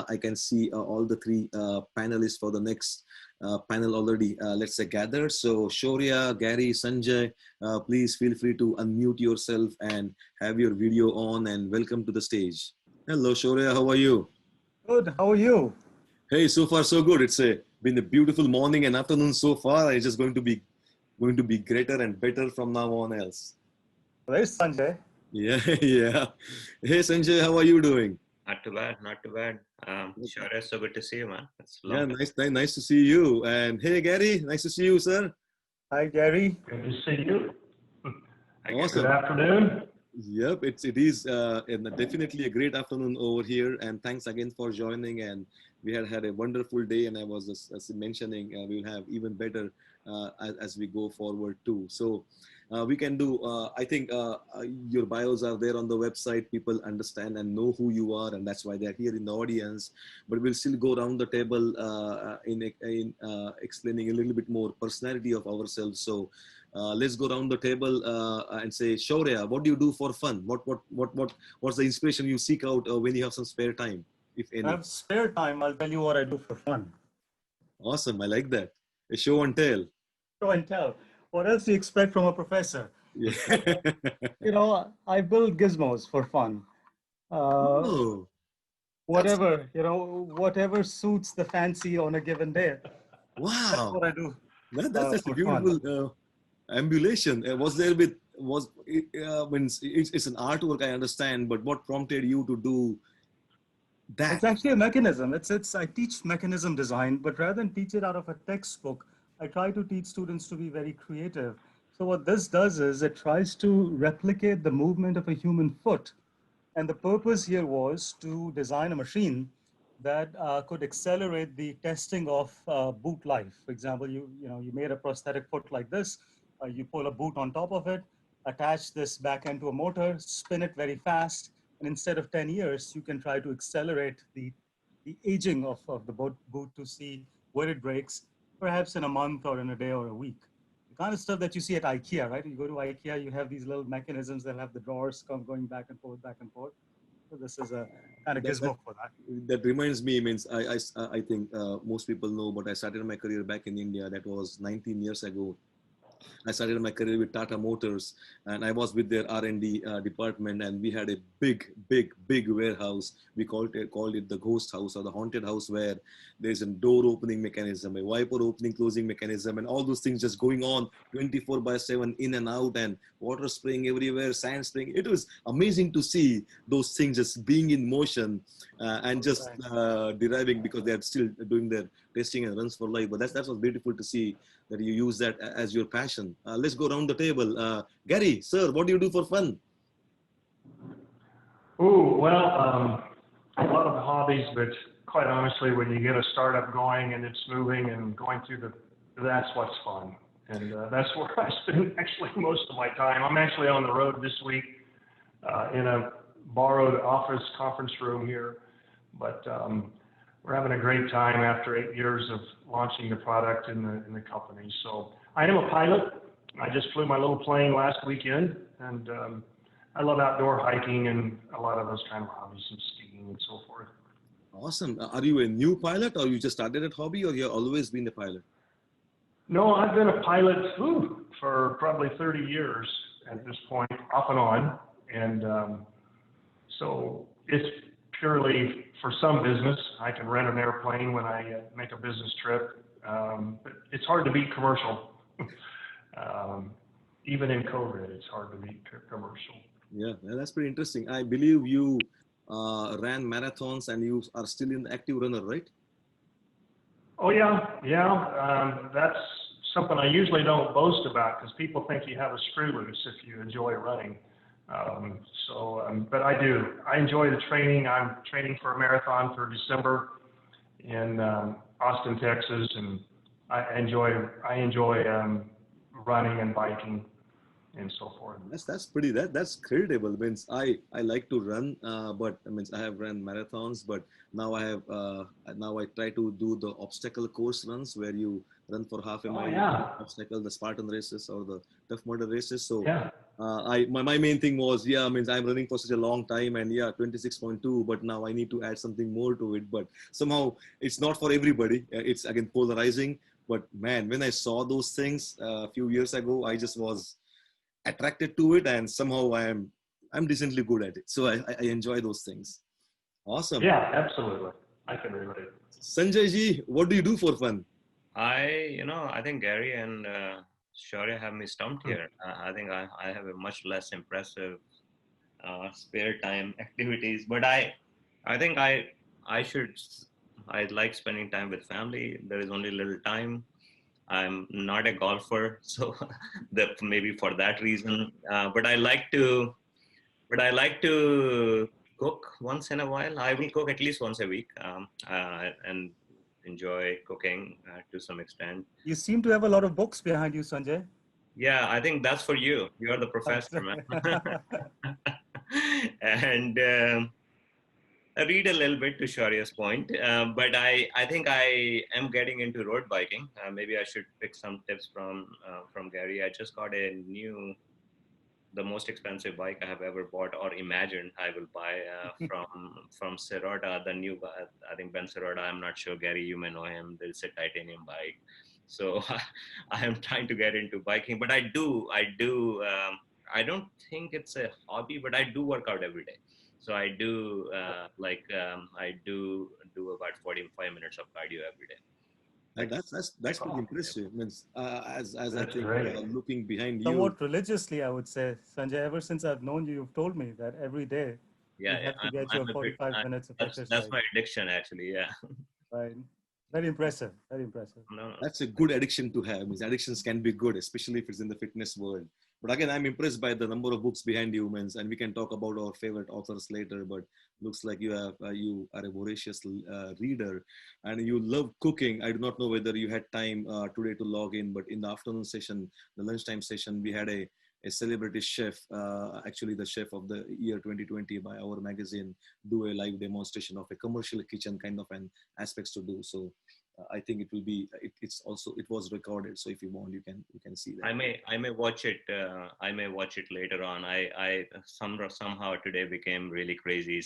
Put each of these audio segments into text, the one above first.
I can see all the three panelists for the next panel already, let's say, gathered. So Shaurya, Gary, Sanjay, please feel free to unmute yourself and have your video on, and welcome to the stage. Hello, Shaurya, how are you? Good, how are you? Hey, so far so good. It's been a beautiful morning and afternoon so far. It's just going to be greater and better from now on else. Where's Sanjay? Yeah, yeah. Hey, Sanjay, how are you doing? Not too bad, not too bad. Sure, it's so good to see you, man. It's Yeah, long. nice to see you. And hey, Gary, nice to see you, sir. Hi, Gary. Good to see you. Awesome. Good afternoon. Yep, it is definitely a great afternoon over here. And thanks again for joining. And we had a wonderful day. And I was just mentioning we'll have even better as we go forward too. So we can do. I think your bios are there on the website. People understand and know who you are, and that's why they're here in the audience. But we'll still go around the table in explaining a little bit more personality of ourselves. So. Let's go around the table and say, Shaurya, what do you do for fun? What's the inspiration you seek out when you have some spare time, if any? I have spare time. I'll tell you what I do for fun. Awesome, I like that. A show and tell. Show and tell. What else do you expect from a professor? Yeah. You know, I build gizmos for fun. Oh, Whatever, you know, whatever suits the fancy on a given day. wow. That's what I do. That's a for beautiful ambulation. When it's an artwork, I understand, but what prompted you to do that? It's actually a mechanism. I teach mechanism design, but rather than teach it out of a textbook, I try to teach students to be very creative. So what this does is it tries to replicate the movement of a human foot. And the purpose here was to design a machine that could accelerate the testing of boot life. For example, you made a prosthetic foot like this. You pull a boot on top of it, attach this back end to a motor, spin it very fast, and instead of 10 years, you can try to accelerate the aging of the boot to see where it breaks, perhaps in a month or in a day or a week. The kind of stuff that you see at IKEA, right? You go to IKEA, you have these little mechanisms that have the drawers going back and forth, back and forth. So this is a kind of gizmo for that. That reminds me, I think most people know, but I started my career back in India. That was 19 years ago. I started my career with Tata Motors, and I was with their R&D department, and we had a big warehouse. We called it the ghost house or the haunted house, where there's a door opening mechanism, a wiper opening closing mechanism, and all those things just going on 24/7 in and out, and water spraying everywhere, sand spraying. It was amazing to see those things just being in motion and just deriving, because they're still doing their testing and runs for life. But that was beautiful to see that you use that as your passion. Let's go around the table. Gary, sir, what do you do for fun? Ooh, well, a lot of hobbies, but quite honestly, when you get a startup going and it's moving and going through that's what's fun. And that's where I spend actually most of my time. I'm actually on the road this week in a borrowed office conference room here, but we're having a great time after 8 years of launching the product in the company. So I am a pilot. I just flew my little plane last weekend, and I love outdoor hiking and a lot of those kind of hobbies and skiing and so forth. Awesome. Are you a new pilot, or you just started that hobby, or you've always been a pilot? No, I've been a pilot for probably 30 years at this point, off and on. And so it's purely for some business. I can rent an airplane when I make a business trip. But it's hard to beat commercial. Even in COVID, it's hard to beat commercial. Yeah, that's pretty interesting. I believe you ran marathons and you are still an active runner, right? Oh, yeah. That's something I usually don't boast about, because people think you have a screw loose if you enjoy running. But I do. I enjoy the training. I'm training for a marathon for December in Austin, Texas, and I enjoy running and biking. and so forth. That's creditable. Means I like to run, but means I have run marathons, but now now I try to do the obstacle course runs where you run for half a Oh mile, yeah, obstacle, the Spartan races or the Tough Mudder races. So yeah, my main thing was, yeah, means I'm running for such a long time, and yeah, 26.2, but now I need to add something more to it. But somehow it's not for everybody. It's again polarizing. But man, when I saw those things a few years ago, I just was attracted to it, and somehow I'm decently good at it. So I enjoy those things. Awesome. yeah, absolutely. I can relate. Sanjay ji, what do you do for fun? I think Gary and Shaurya have me stumped Hmm. here. I think I have a much less impressive spare time activities, but I think I should. I like spending time with family. There is only little time. I'm not a golfer, so that maybe for that reason. But I like to cook once in a while. I will cook at least once a week, and enjoy cooking to some extent. You seem to have a lot of books behind you, Sanjay. Yeah, I think that's for you. You're the professor, man. And I read a little bit to Shaurya's point, but I think I am getting into road biking. Maybe I should pick some tips from Gary. I just got the most expensive bike I have ever bought or imagined I will buy from Sirota, the new I think Ben Sirota. I'm not sure, Gary, you may know him. There's a titanium bike. So I am trying to get into biking, but I don't think it's a hobby, but I do work out every day. So I do I do about 45 minutes of cardio every day. And Like, that's pretty Oh, impressive. Means as I that's think great. looking behind you, Somewhat religiously, I would say, Sanjay. Ever since I've known you, you've told me that every day you yeah, have to get I'm your a bit. 45 minutes of That's exercise. my addiction, actually. Yeah. Right. Very impressive. Very impressive. No, no. that's a good addiction to have. Means addictions can be good, especially if it's in the fitness world. But again, I'm impressed by the number of books behind you, means, and we can talk about our favorite authors later. But looks like you are a voracious reader, and you love cooking. I do not know whether you had time today to log in, but in the afternoon session, the lunchtime session, we had a celebrity chef, actually the chef of the year 2020 by our magazine, do a live demonstration of a commercial kitchen kind of an aspects to do. So I think it will be it's also it was recorded, so if you want you can see that. I may watch it. I may watch it later on. I somehow today became really crazy.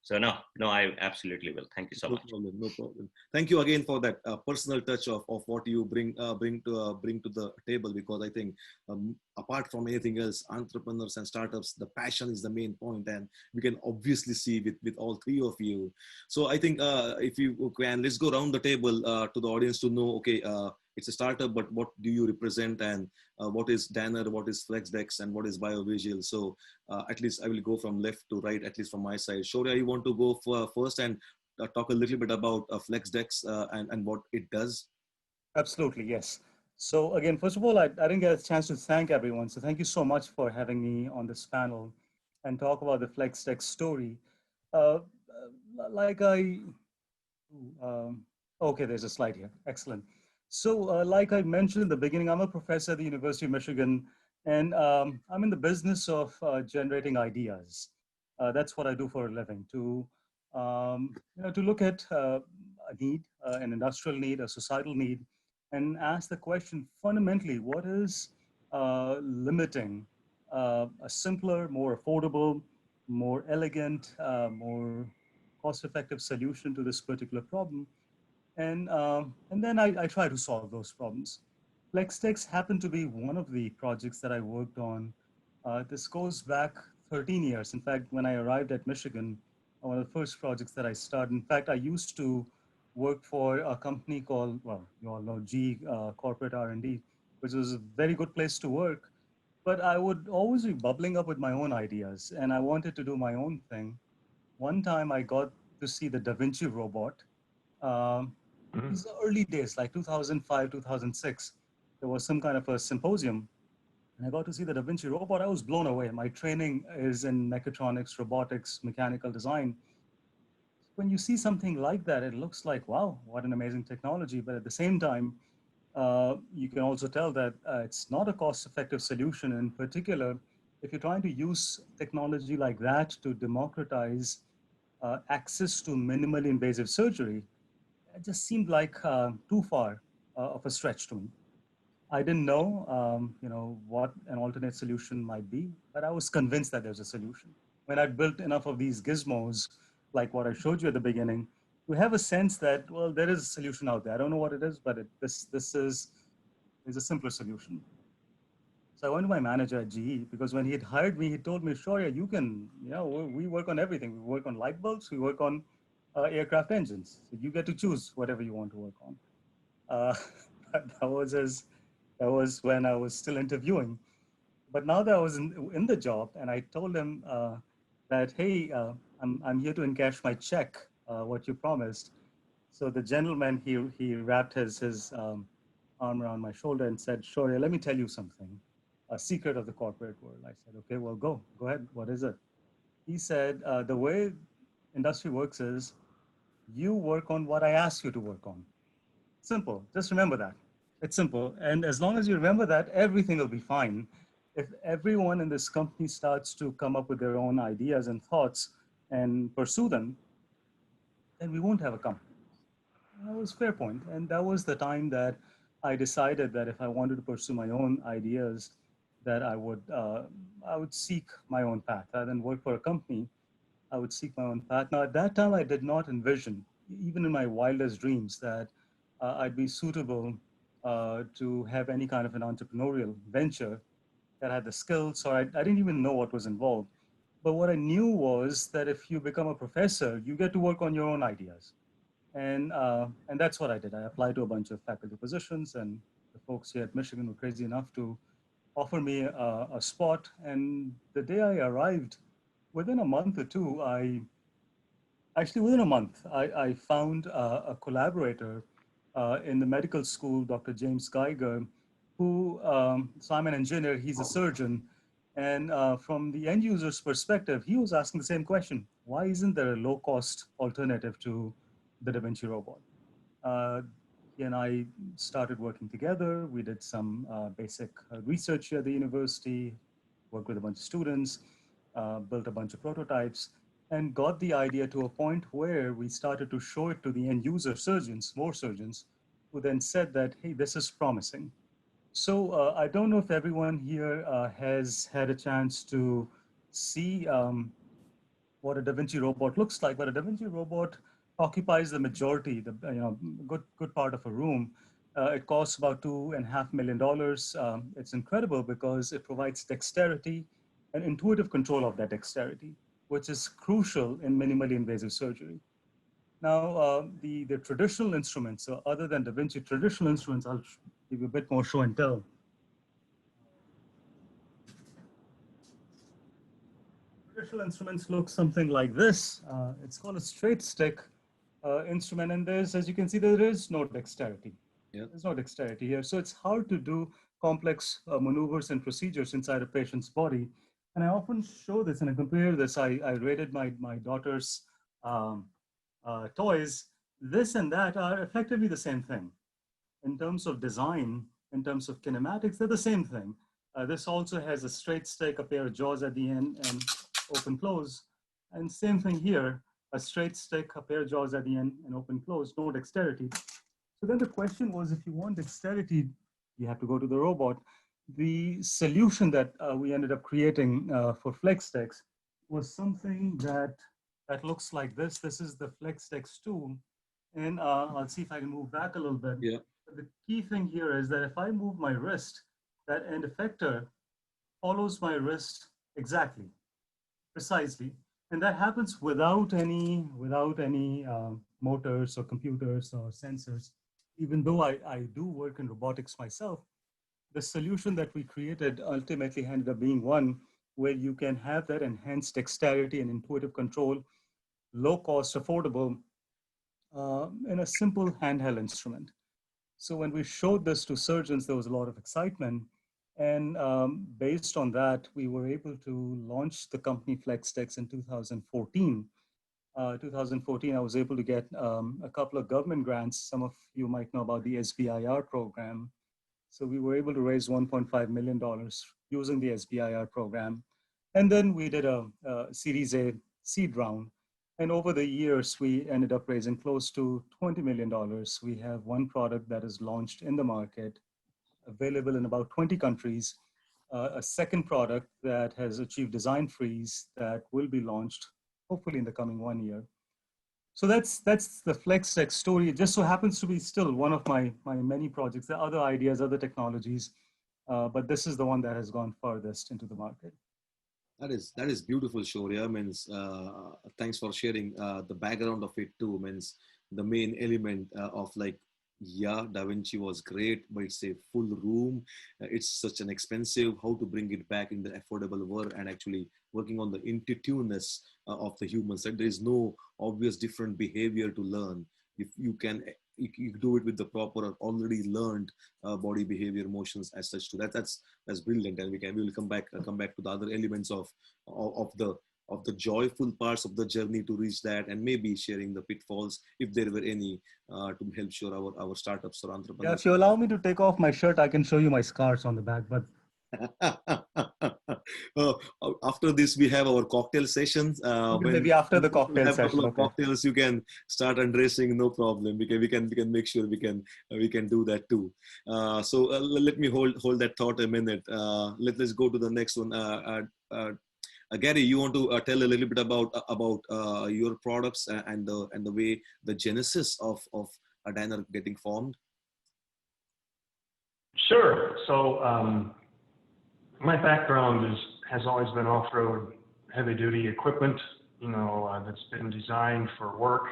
So no, I absolutely will. Thank you so No much. problem, no problem. Thank you again for that personal touch of what you bring to the table, because I think apart from anything else, entrepreneurs and startups, the passion is the main point, and we can obviously see with all three of you. So I think if you can, let's go around the table to the audience to know. Okay, it's a startup, but what do you represent, and what is Danner, what is FlexDex, and what is BioVisual? So at least I will go from left to right, at least from my side. Shaurya, you want to go first and talk a little bit about FlexDex and what it does? Absolutely, yes. So again, first of all, I didn't get a chance to thank everyone. So thank you so much for having me on this panel and talk about the FlexTech story. Uh, like I, um, okay, there's a slide here. Excellent. So like I mentioned in the beginning, I'm a professor at the University of Michigan, and I'm in the business of generating ideas. That's what I do for a living, to look at a need, an industrial need, a societal need, and ask the question fundamentally, what is limiting a simpler, more affordable, more elegant, more cost-effective solution to this particular problem? And then I try to solve those problems. FlexTex happened to be one of the projects that I worked on. This goes back 13 years. In fact, when I arrived at Michigan, one of the first projects that I started, in fact, I used to work for a company called, well, you all know, G Corporate R&D, which was a very good place to work. But I would always be bubbling up with my own ideas, and I wanted to do my own thing. One time I got to see the Da Vinci robot. Um, Mhm. these early days, like 2005, 2006, there was some kind of a symposium, and I got to see the Da Vinci robot. I was blown away. My training is in mechatronics, robotics, mechanical design. When you see something like that, it looks like, wow, what an amazing technology. But at the same time, you can also tell that it's not a cost-effective solution. In particular, if you're trying to use technology like that to democratize access to minimally invasive surgery, it just seemed like too far of a stretch to me. I didn't know, what an alternate solution might be, but I was convinced that there's a solution. When I'd built enough of these gizmos, like what I showed you at the beginning, we have a sense that, well, there is a solution out there. I don't know what it is, but this is a simpler solution. So I went to my manager at GE because when he had hired me, he told me, sure, yeah, you can, we work on everything. We work on light bulbs, we work on aircraft engines. So you get to choose whatever you want to work on. Uh, that was when I was still interviewing. But now that I was in the job, and I told him that, hey, I'm here to encash my check, what you promised. So the gentleman, he wrapped his arm around my shoulder and said, Shaurya, let me tell you something, a secret of the corporate world. I said, okay, well, go ahead. What is it? He said, the way industry works is you work on what I ask you to work on. Simple. Just remember that. It's simple. And as long as you remember that, everything will be fine. If everyone in this company starts to come up with their own ideas and thoughts and pursue them, then we won't have a company. That was a fair point. And that was the time that I decided that if I wanted to pursue my own ideas, that I would seek my own path rather than work for a company. I would seek my own path. Now, at that time, I did not envision, even in my wildest dreams, that I'd be suitable to have any kind of an entrepreneurial venture that had the skills, or I didn't even know what was involved. But what I knew was that if you become a professor, you get to work on your own ideas. And that's what I did. I applied to a bunch of faculty positions, and the folks here at Michigan were crazy enough to offer me a spot. And the day I arrived, within a month or two, within a month, I found a collaborator in the medical school, Dr. James Geiger, who, so I'm an engineer, he's a surgeon. And from the end user's perspective, he was asking the same question. Why isn't there a low cost alternative to the Da Vinci robot? He and I started working together. We did some basic research at the university, worked with a bunch of students, built a bunch of prototypes, and got the idea to a point where we started to show it to the end user surgeons, more surgeons, who then said that, hey, this is promising. So I don't know if everyone here has had a chance to see what a Da Vinci robot looks like, but a Da Vinci robot occupies the majority, the good part of a room. It costs about $2.5 million. It's incredible because it provides dexterity and intuitive control of that dexterity, which is crucial in minimally invasive surgery. Now, the traditional instruments, so other than Da Vinci, traditional instruments, I'll give you a bit more show and tell. Traditional instruments look something like this. It's called a straight stick instrument, and as you can see, there is no dexterity. Yeah. There's no dexterity here. So it's hard to do complex maneuvers and procedures inside a patient's body. And I often show this and I compare this. I rated my daughter's toys. This and that are effectively the same thing. In terms of design, in terms of kinematics, they're the same thing. This also has a straight stick, a pair of jaws at the end, and open close. And same thing here, a straight stick, a pair of jaws at the end, and open close, no dexterity. So then the question was, if you want dexterity, you have to go to the robot. The solution that we ended up creating for FlexDex was something that looks like this. This is the FlexDex tool. And I'll see if I can move back a little bit. Yeah. The key thing here is that if I move my wrist, that end effector follows my wrist exactly, precisely. And that happens without any motors or computers or sensors. Even though I do work in robotics myself, the solution that we created ultimately ended up being one where you can have that enhanced dexterity and intuitive control, low cost, affordable, in a simple handheld instrument. So when we showed this to surgeons, there was a lot of excitement. And based on that, we were able to launch the company FlexDex in 2014. 2014, I was able to get a couple of government grants. Some of you might know about the SBIR program. So we were able to raise $1.5 million using the SBIR program. And then we did a Series A seed round. And over the years, we ended up raising close to $20 million. We have one product that is launched in the market, available in about 20 countries. A second product that has achieved design freeze that will be launched hopefully in the coming 1 year. So that's the FlexTech story. It just so happens to be still one of my many projects. There are other ideas, other technologies, but this is the one that has gone farthest into the market. That is beautiful, Shaurya. Means thanks for sharing the background of it too. Means the main element of like, yeah, Da Vinci was great, but it's a full room. It's such an expensive. How to bring it back in the affordable world and actually working on the intuitiveness of the humans. That there is no obvious different behavior to learn. If you can, you do it with the proper or already learned body behavior, motions as such. To that's brilliant, and we will come back to the other elements of the joyful parts of the journey to reach that, and maybe sharing the pitfalls if there were any to help sure our startups or entrepreneurs. Yeah, if you allow me to take off my shirt, I can show you my scars on the back. But after this, we have our cocktail sessions. Maybe after the cocktail have session, a couple of okay. cocktails, you can start undressing, no problem. We can make sure we can do that too. So let me hold that thought a minute. Let's go to the next one. Gary, you want to tell a little bit about your products and the way the genesis of a diner getting formed? Sure. So my background has always been off-road heavy-duty equipment, that's been designed for work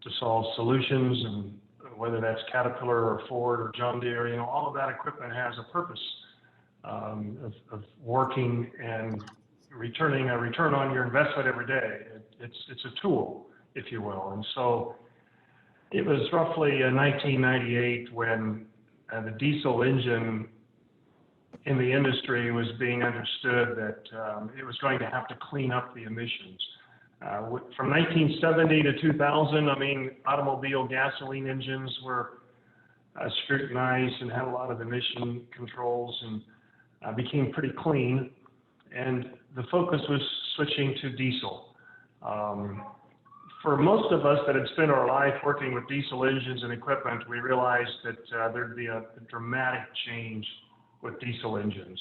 to solve solutions, and whether that's Caterpillar or Ford or John Deere, all of that equipment has a purpose of working and returning a return on your investment every day. It's a tool, if you will. And so it was roughly 1998 when the diesel engine in the industry was being understood that it was going to have to clean up the emissions. From 1970 to 2000, automobile gasoline engines were scrutinized and had a lot of emission controls and became pretty clean. And the focus was switching to diesel. For most of us that had spent our life working with diesel engines and equipment, we realized that there'd be a dramatic change with diesel engines.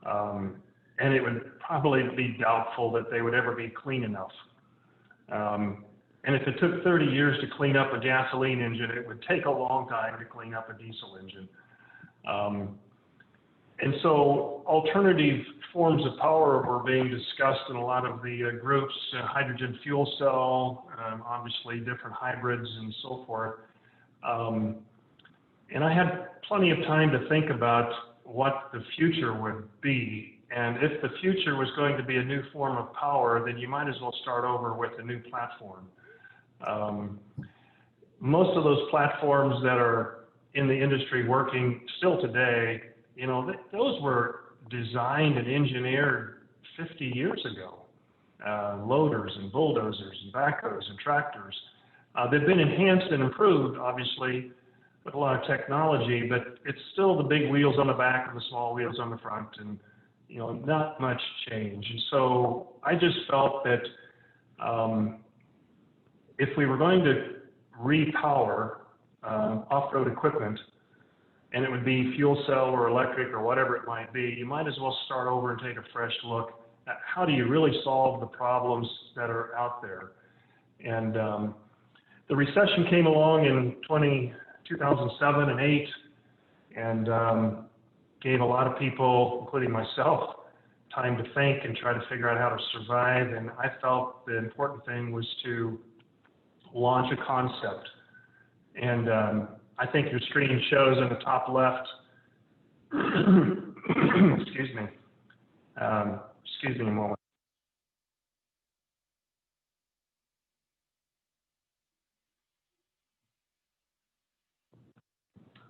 And it would probably be doubtful that they would ever be clean enough. And if it took 30 years to clean up a gasoline engine, it would take a long time to clean up a diesel engine. And so alternative forms of power were being discussed in a lot of the groups, hydrogen fuel cell, obviously different hybrids and so forth. And I had plenty of time to think about what the future would be. And if the future was going to be a new form of power, then you might as well start over with a new platform. Most of those platforms that are in the industry working still today, those were designed and engineered 50 years ago. Loaders and bulldozers and backhoes and tractors. They've been enhanced and improved, obviously, with a lot of technology, but it's still the big wheels on the back and the small wheels on the front, and not much change. And so I just felt that if we were going to repower off-road equipment, and it would be fuel cell or electric or whatever it might be, you might as well start over and take a fresh look at how do you really solve the problems that are out there. And the recession came along in 2007 and 8, and gave a lot of people, including myself, time to think and try to figure out how to survive. And I felt the important thing was to launch a concept. And I think your screen shows in the top left, excuse me a moment.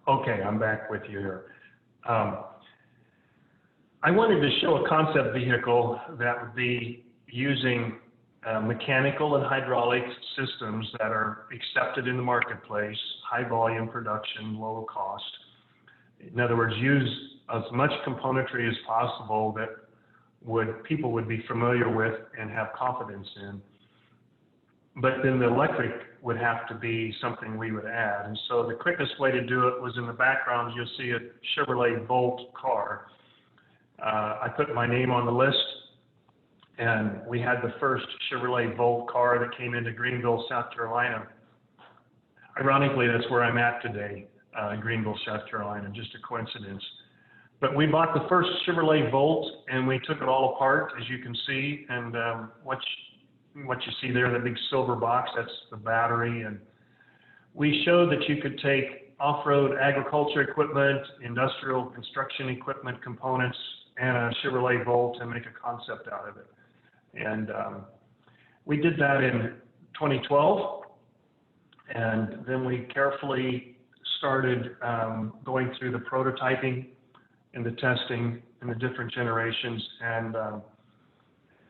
Okay, I'm back with you here. I wanted to show a concept vehicle that would be using mechanical and hydraulic systems that are accepted in the marketplace, high volume production, low cost. In other words, use as much componentry as possible that people would be familiar with and have confidence in. But then the electric would have to be something we would add. And so the quickest way to do it was in the background, you'll see a Chevrolet Volt car. I put my name on the list, and we had the first Chevrolet Volt car that came into Greenville, South Carolina. Ironically, that's where I'm at today, Greenville, South Carolina, just a coincidence. But we bought the first Chevrolet Volt, and we took it all apart, as you can see. And what you see there, the big silver box, that's the battery. And we showed that you could take off-road agriculture equipment, industrial construction equipment components, and a Chevrolet Volt and make a concept out of it. And we did that in 2012. And then we carefully started going through the prototyping and the testing and the different generations. And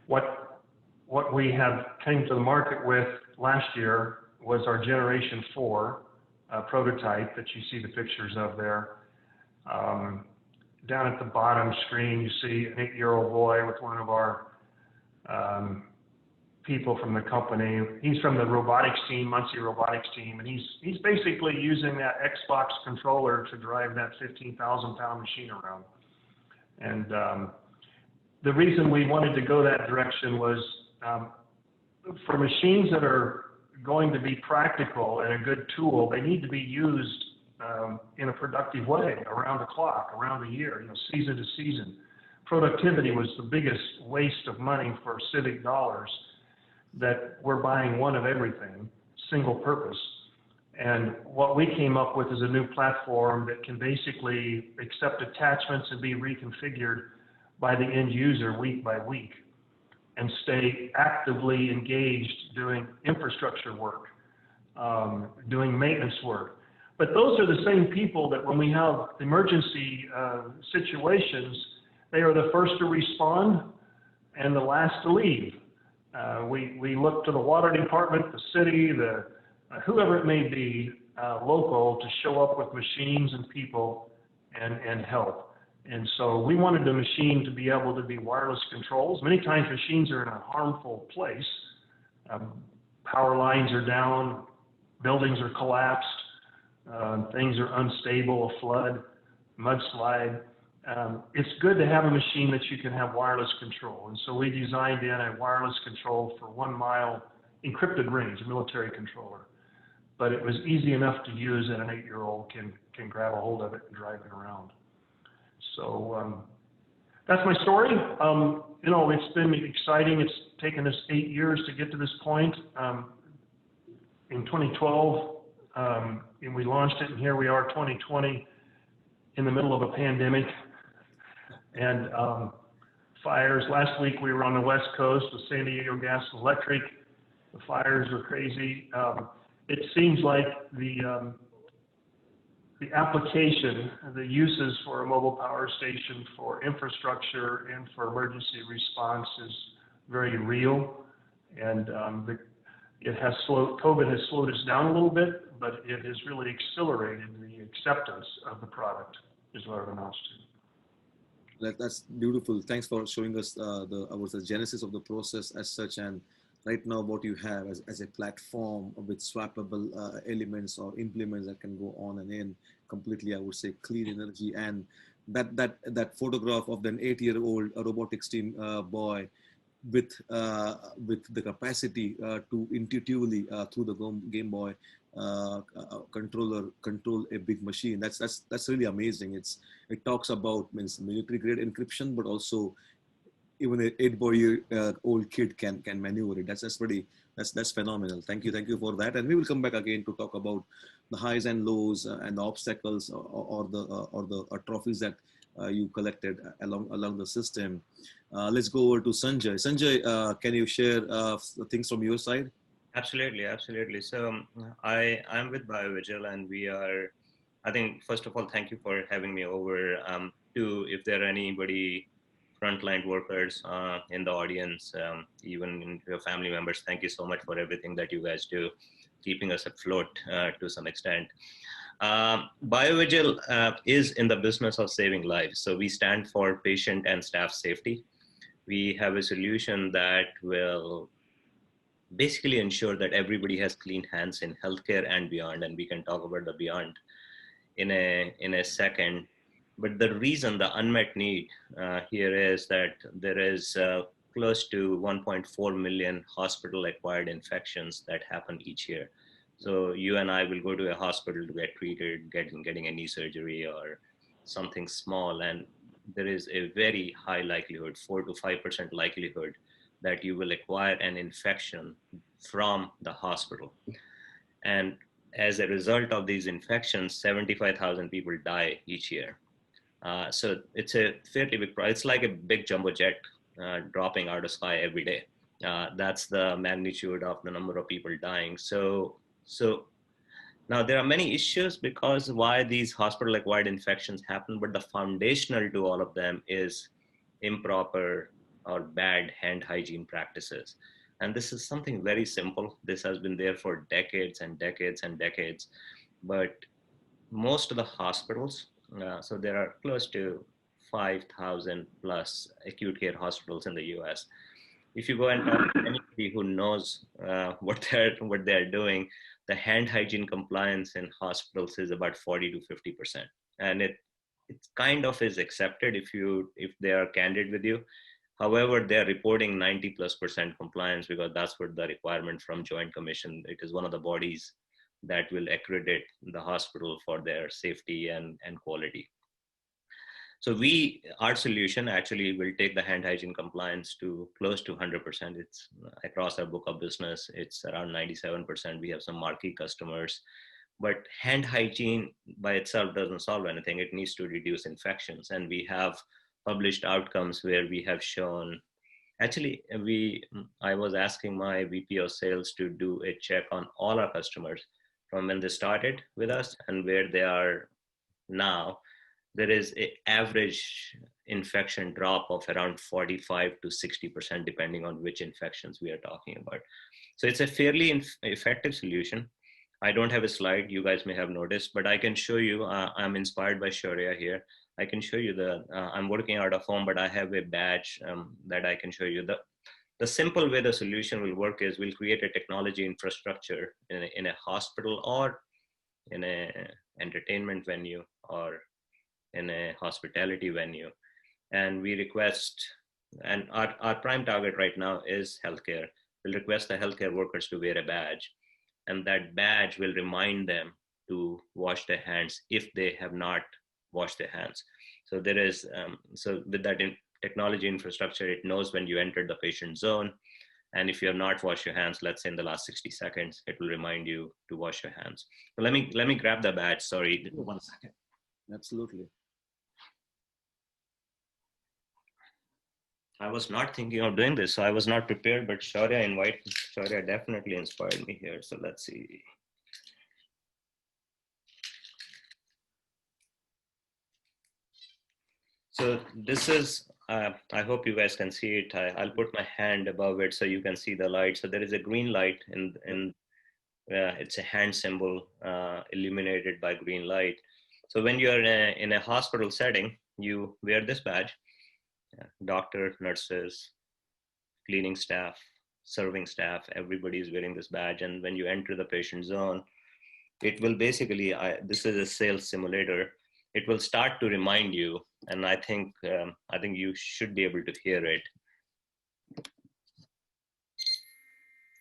what we have came to the market with last year was our Generation 4 prototype that you see the pictures of there. Down at the bottom screen, you see an 8-year-old boy with one of our people from the company. He's from the robotics team, Vinci Robotics team, and he's basically using that Xbox controller to drive that 15,000-pound machine around. And the reason we wanted to go that direction was for machines that are going to be practical and a good tool, they need to be used in a productive way, around the clock, around the year, season to season. Productivity was the biggest waste of money for civic dollars, that we're buying one of everything, single purpose. And what we came up with is a new platform that can basically accept attachments and be reconfigured by the end user week by week and stay actively engaged doing infrastructure work, doing maintenance work. But those are the same people that when we have emergency situations, they are the first to respond and the last to leave. We look to the water department, the city, whoever it may be, local, to show up with machines and people and help. And so we wanted the machine to be able to be wireless controls. Many times machines are in a harmful place. Power lines are down, buildings are collapsed, things are unstable, a flood, mudslide. It's good to have a machine that you can have wireless control. And so we designed in a wireless control for 1 mile encrypted range, a military controller. But it was easy enough to use that an 8-year-old can grab a hold of it and drive it around. So that's my story. It's been exciting. It's taken us 8 years to get to this point. In 2012, and we launched it, and here we are, 2020, in the middle of a pandemic and fires. Last week we were on the West Coast with San Diego Gas and Electric. The fires were crazy. It seems like the application, the uses for a mobile power station for infrastructure and for emergency response is very real. And COVID has slowed us down a little bit, but it has really accelerated the acceptance of the product, is what it amounts to. That's beautiful. Thanks for showing us the genesis of the process as such, and right now what you have as a platform with swappable elements or implements that can go on and in completely, I would say, clean energy. And that photograph of an 8-year-old robotics team boy with the capacity to intuitively through the Game Boy controller control a big machine. That's really amazing. It talks about military grade encryption, but also even an 8-year-old kid can maneuver it. That's phenomenal. Thank you for that. And we will come back again to talk about the highs and lows and the obstacles or the trophies that you collected along the system. Let's go over to Sanjay. Sanjay, can you share things from your side? Absolutely. So I'm with BioVigil, and we are, I think, first of all, thank you for having me over. If there are anybody frontline workers in the audience, even your family members, thank you so much for everything that you guys do, keeping us afloat to some extent. BioVigil is in the business of saving lives. So we stand for patient and staff safety. We have a solution that will basically ensure that everybody has clean hands in healthcare and beyond, and we can talk about the beyond in a second. But the reason, the unmet need here is that there is close to 1.4 million hospital-acquired infections that happen each year. So you and I will go to a hospital to get treated, getting a knee surgery or something small, and there is a very high likelihood, 4 to 5% likelihood, that you will acquire an infection from the hospital. And as a result of these infections, 75,000 people die each year. So it's a fairly big problem. It's like a big jumbo jet dropping out of the sky every day. That's the magnitude of the number of people dying. So now there are many issues because why these hospital-acquired infections happen, but the foundational to all of them is improper or bad hand hygiene practices. And this is something very simple. This has been there for decades and decades and decades. But most of the hospitals, so there are close to 5,000 plus acute care hospitals in the US. If you go and talk to anybody who knows what they're doing, the hand hygiene compliance in hospitals is about 40 to 50%. And it kind of is accepted if they are candid with you. However, they're reporting 90+% compliance because that's what the requirement from Joint Commission. It is one of the bodies that will accredit the hospital for their safety and quality. So our solution actually will take the hand hygiene compliance to close to 100%. It's across our book of business, it's around 97%. We have some marquee customers, but hand hygiene by itself doesn't solve anything. It needs to reduce infections. And we have published outcomes where we have shown, actually, I was asking my VP of sales to do a check on all our customers from when they started with us and where they are now. There is an average infection drop of around 45 to 60%, depending on which infections we are talking about. So it's a fairly effective solution. I don't have a slide, you guys may have noticed, but I can show you, I'm inspired by Shaurya here. I can show you I'm working out of home, but I have a badge that I can show you. The simple way the solution will work is we'll create a technology infrastructure in a hospital or in a entertainment venue or in a hospitality venue. And we request, and our prime target right now is healthcare. We'll request the healthcare workers to wear a badge, and that badge will remind them to wash their hands if they have not washed their hands. So there is, so with that technology infrastructure, it knows when you enter the patient zone. And if you have not washed your hands, let's say in the last 60 seconds, it will remind you to wash your hands. So let me grab the badge, sorry. 1 second. Absolutely. I was not thinking of doing this, so I was not prepared, but Shaurya definitely inspired me here. So let's see. So this is, I hope you guys can see it. I'll put my hand above it so you can see the light. So there is a green light and it's a hand symbol illuminated by green light. So when you're in a hospital setting, you wear this badge. Doctor, nurses, cleaning staff, serving staff, everybody is wearing this badge. And when you enter the patient zone, it will basically, this is a sales simulator. It will start to remind you, and I think you should be able to hear it.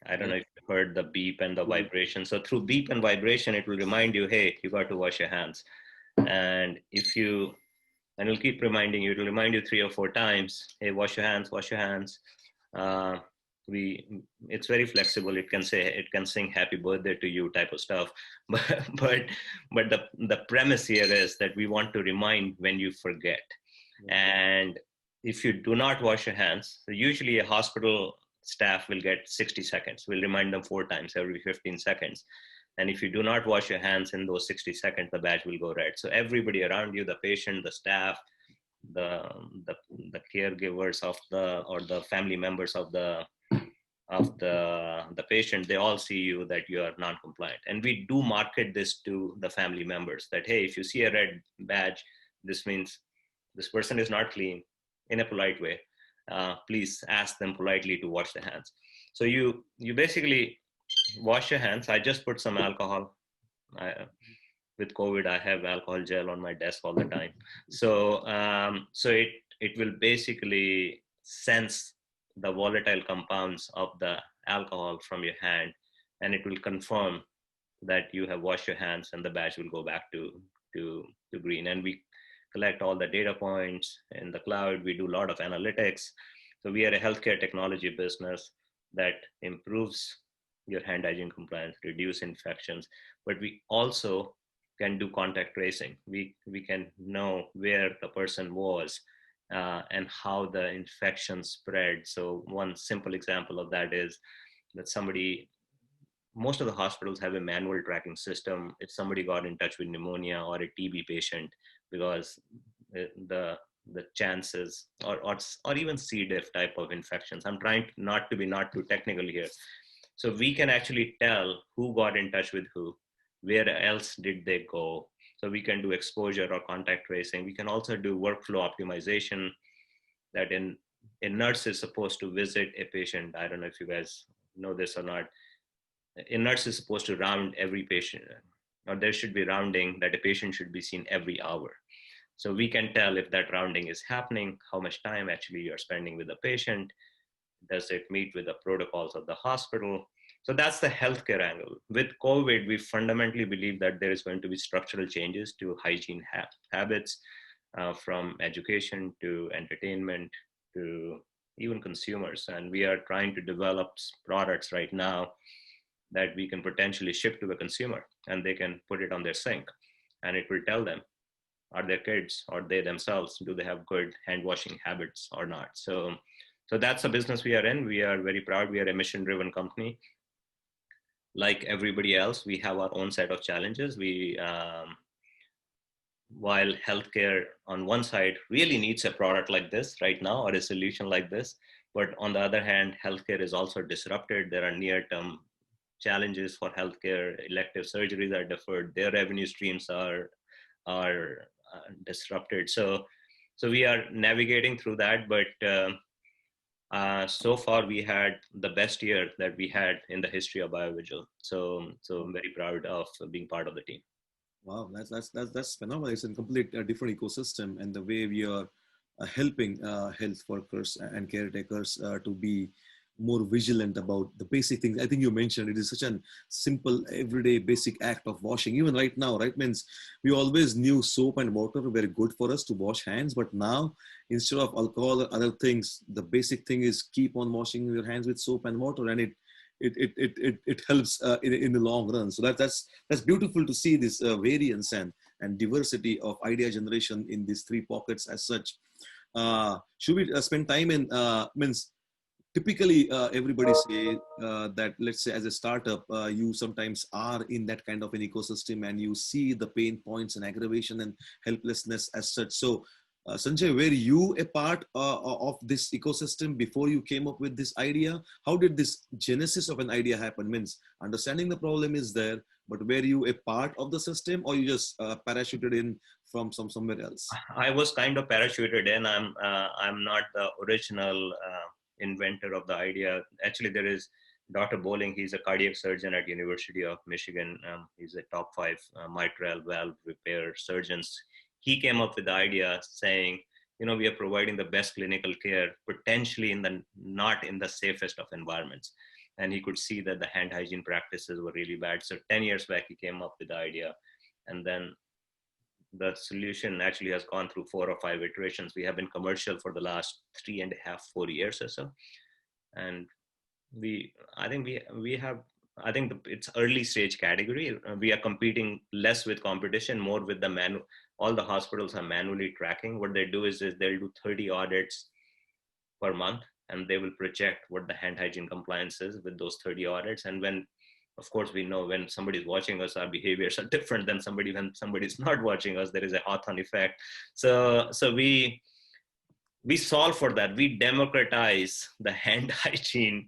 I don't know if you heard the beep and the vibration. So through beep and vibration, it will remind you, hey, you got to wash your hands. And it'll keep reminding you, it'll remind you 3 or 4 times, hey, wash your hands, wash your hands. It's very flexible. It can sing happy birthday to you type of stuff. But the premise here is that we want to remind when you forget. And if you do not wash your hands, so usually a hospital staff will get 60 seconds. We'll remind them 4 times every 15 seconds. And if you do not wash your hands in those 60 seconds, the badge will go red. So everybody around you, the patient, the staff, the the, the caregivers of the, or the family members of the patient, they all see you that you are non-compliant. And we do market this to the family members that, hey, if you see a red badge, this means this person is not clean, in a polite way. Please ask them politely to wash their hands. So you basically wash your hands. I just put some alcohol. With COVID, I have alcohol gel on my desk all the time. So so it will basically sense the volatile compounds of the alcohol from your hand, and it will confirm that you have washed your hands, and the badge will go back to green. And we collect all the data points in the cloud. We do a lot of analytics. So we are a healthcare technology business that improves your hand hygiene compliance, reduce infections, but we also can do contact tracing. We can know where the person was and how the infection spread. So one simple example of that is that most of the hospitals have a manual tracking system if somebody got in touch with pneumonia or a TB patient, because the chances, or even C. diff type of infections. I'm trying not to be too technical here. So we can actually tell who got in touch with who, where else did they go. So we can do exposure or contact tracing. We can also do workflow optimization, that a nurse is supposed to visit a patient. I don't know if you guys know this or not. A nurse is supposed to round every patient, or there should be rounding that a patient should be seen every hour. So we can tell if that rounding is happening, how much time actually you're spending with the patient. Does it meet with the protocols of the hospital? So that's the healthcare angle. With COVID, we fundamentally believe that there is going to be structural changes to hygiene habits, from education to entertainment to even consumers. And we are trying to develop products right now that we can potentially ship to a consumer, and they can put it on their sink, and it will tell them, are their kids or they themselves, do they have good hand washing habits or not? So that's a business we are in. We are very proud. We are a mission-driven company. Like everybody else, we have our own set of challenges. While healthcare on one side really needs a product like this right now, or a solution like this, but on the other hand, healthcare is also disrupted. There are near-term challenges for healthcare. Elective surgeries are deferred. Their revenue streams are disrupted. So we are navigating through that, but so far we had the best year that we had in the history of BioVigil. So I'm very proud of being part of the team. Wow, that's phenomenal. It's a complete different ecosystem, and the way we are helping health workers and caretakers to be more vigilant about the basic things. I think you mentioned it is such a simple, everyday, basic act of washing. Even right now, right, means we always knew soap and water were very good for us to wash hands, but now instead of alcohol or other things, the basic thing is keep on washing your hands with soap and water, and it helps in the long run. So that's beautiful to see this variance and diversity of idea generation in these three pockets as such. Should we spend time in means typically everybody say that, let's say as a startup, you sometimes are in that kind of an ecosystem and you see the pain points and aggravation and helplessness as such. So Sanjay, were you a part of this ecosystem before you came up with this idea? How did this genesis of an idea happen? Means understanding the problem is there, but were you a part of the system, or you just parachuted in from somewhere else? I was kind of parachuted in. I'm not the original inventor of the idea. Actually, there is Dr. Bowling. He's a cardiac surgeon at University of Michigan. He's a top 5 mitral valve repair surgeons. He came up with the idea saying, we are providing the best clinical care, potentially not in the safest of environments. And he could see that the hand hygiene practices were really bad. So 10 years back, he came up with the idea. And then the solution actually has gone through 4 or 5 iterations. We have been commercial for the last 3.5, 4 years or so. And I think it's early stage category. We are competing less with competition, more with all the hospitals are manually tracking. What they do is they'll do 30 audits per month, and they will project what the hand hygiene compliance is with those 30 audits. And when Of course, we know when somebody's watching us, our behaviors are different than when somebody's not watching us. There is a Hawthorne effect. So we solve for that. We democratize the hand hygiene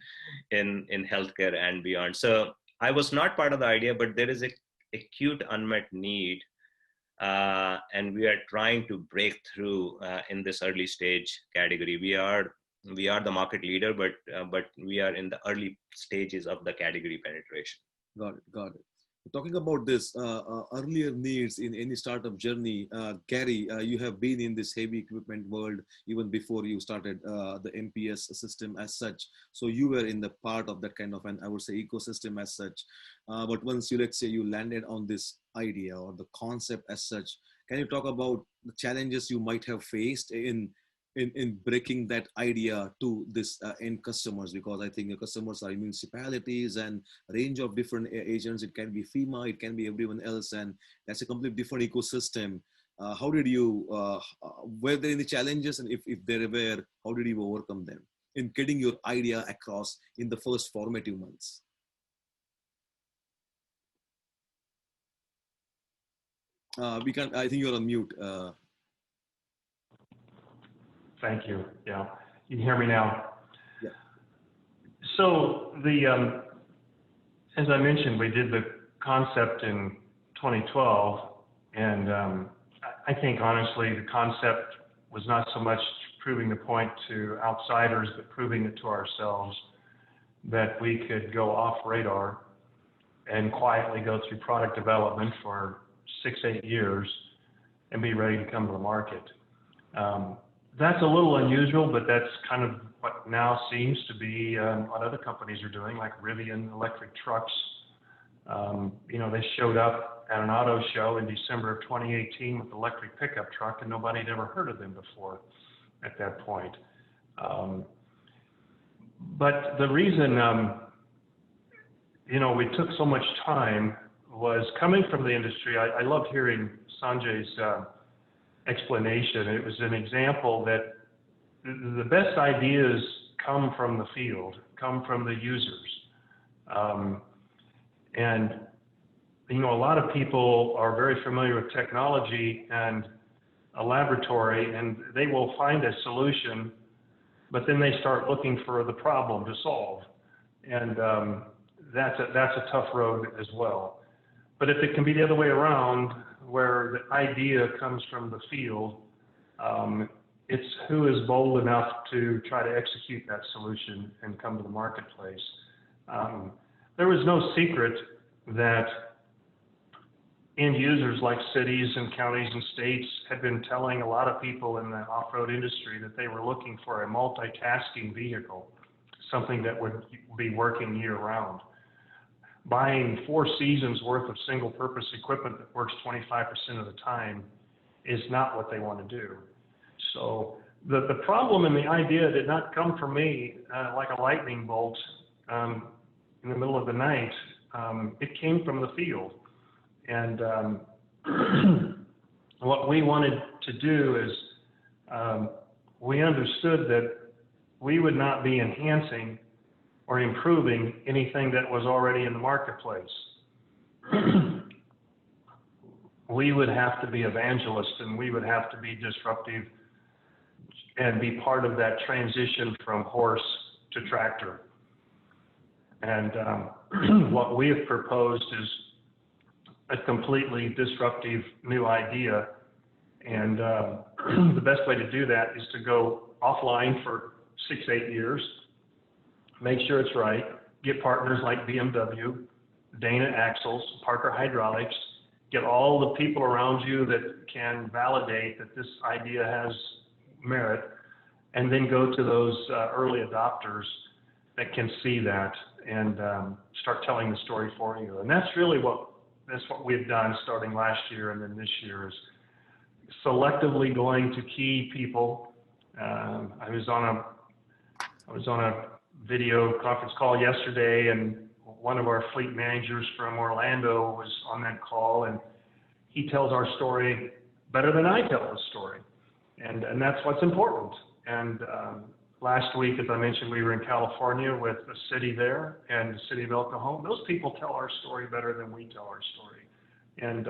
in healthcare and beyond. So I was not part of the idea, but there is a acute unmet need, and we are trying to break through in this early stage category. We are the market leader, but we are in the early stages of the category penetration. Got it. Got it. Talking about this earlier needs in any startup journey, Gary, you have been in this heavy equipment world even before you started the MPS system as such. So you were in the part of that kind of an, I would say, ecosystem as such. But once you, let's say, you landed on this idea or the concept as such, can you talk about the challenges you might have faced in breaking that idea to this end customers? Because I think the customers are municipalities and range of different agents. It can be FEMA, it can be everyone else, and that's a completely different ecosystem. How did you, were there any challenges, and if there were, how did you overcome them in getting your idea across in the first formative months? We can, I think you're on mute. Thank you. Yeah, you can hear me now. Yeah. So as I mentioned, we did the concept in 2012, and I think honestly the concept was not so much proving the point to outsiders, but proving it to ourselves that we could go off radar and quietly go through product development for 6-8 years and be ready to come to the market. That's a little unusual, but that's kind of what now seems to be what other companies are doing, like Rivian electric trucks. You know, they showed up at an auto show in December of 2018 with an electric pickup truck, and nobody had ever heard of them before at that point. But the reason, you know, we took so much time was coming from the industry. I loved hearing Sanjay's explanation. It was an example that the best ideas come from the field, come from the users. And, you know, a lot of people are very familiar with technology and a laboratory, and they will find a solution, but then they start looking for the problem to solve. And that's a tough road as well. But if it can be the other way around, where the idea comes from the field, it's who is bold enough to try to execute that solution and come to the marketplace. There was no secret that end users like cities and counties and states had been telling a lot of people in the off-road industry that they were looking for a multitasking vehicle, something that would be working year-round. Buying 4 seasons worth of single-purpose equipment that works 25% of the time is not what they want to do. So the problem and the idea did not come from me like a lightning bolt in the middle of the night. It came from the field. And what we wanted to do is we understood that we would not be enhancing or improving anything that was already in the marketplace. We would have to be evangelists, and we would have to be disruptive and be part of that transition from horse to tractor. And what we have proposed is a completely disruptive new idea. And the best way to do that is to go offline for 6-8 years, make sure it's right, get partners like BMW, Dana Axles, Parker Hydraulics, get all the people around you that can validate that this idea has merit, and then go to those early adopters that can see that and start telling the story for you. And that's really what we've done starting last year, and then this year is selectively going to key people. I was on a video conference call yesterday, and one of our fleet managers from Orlando was on that call, and he tells our story better than I tell the story. And that's what's important. And last week, as I mentioned, we were in California with the city there and the city of El Cajon. Those people tell our story better than we tell our story. And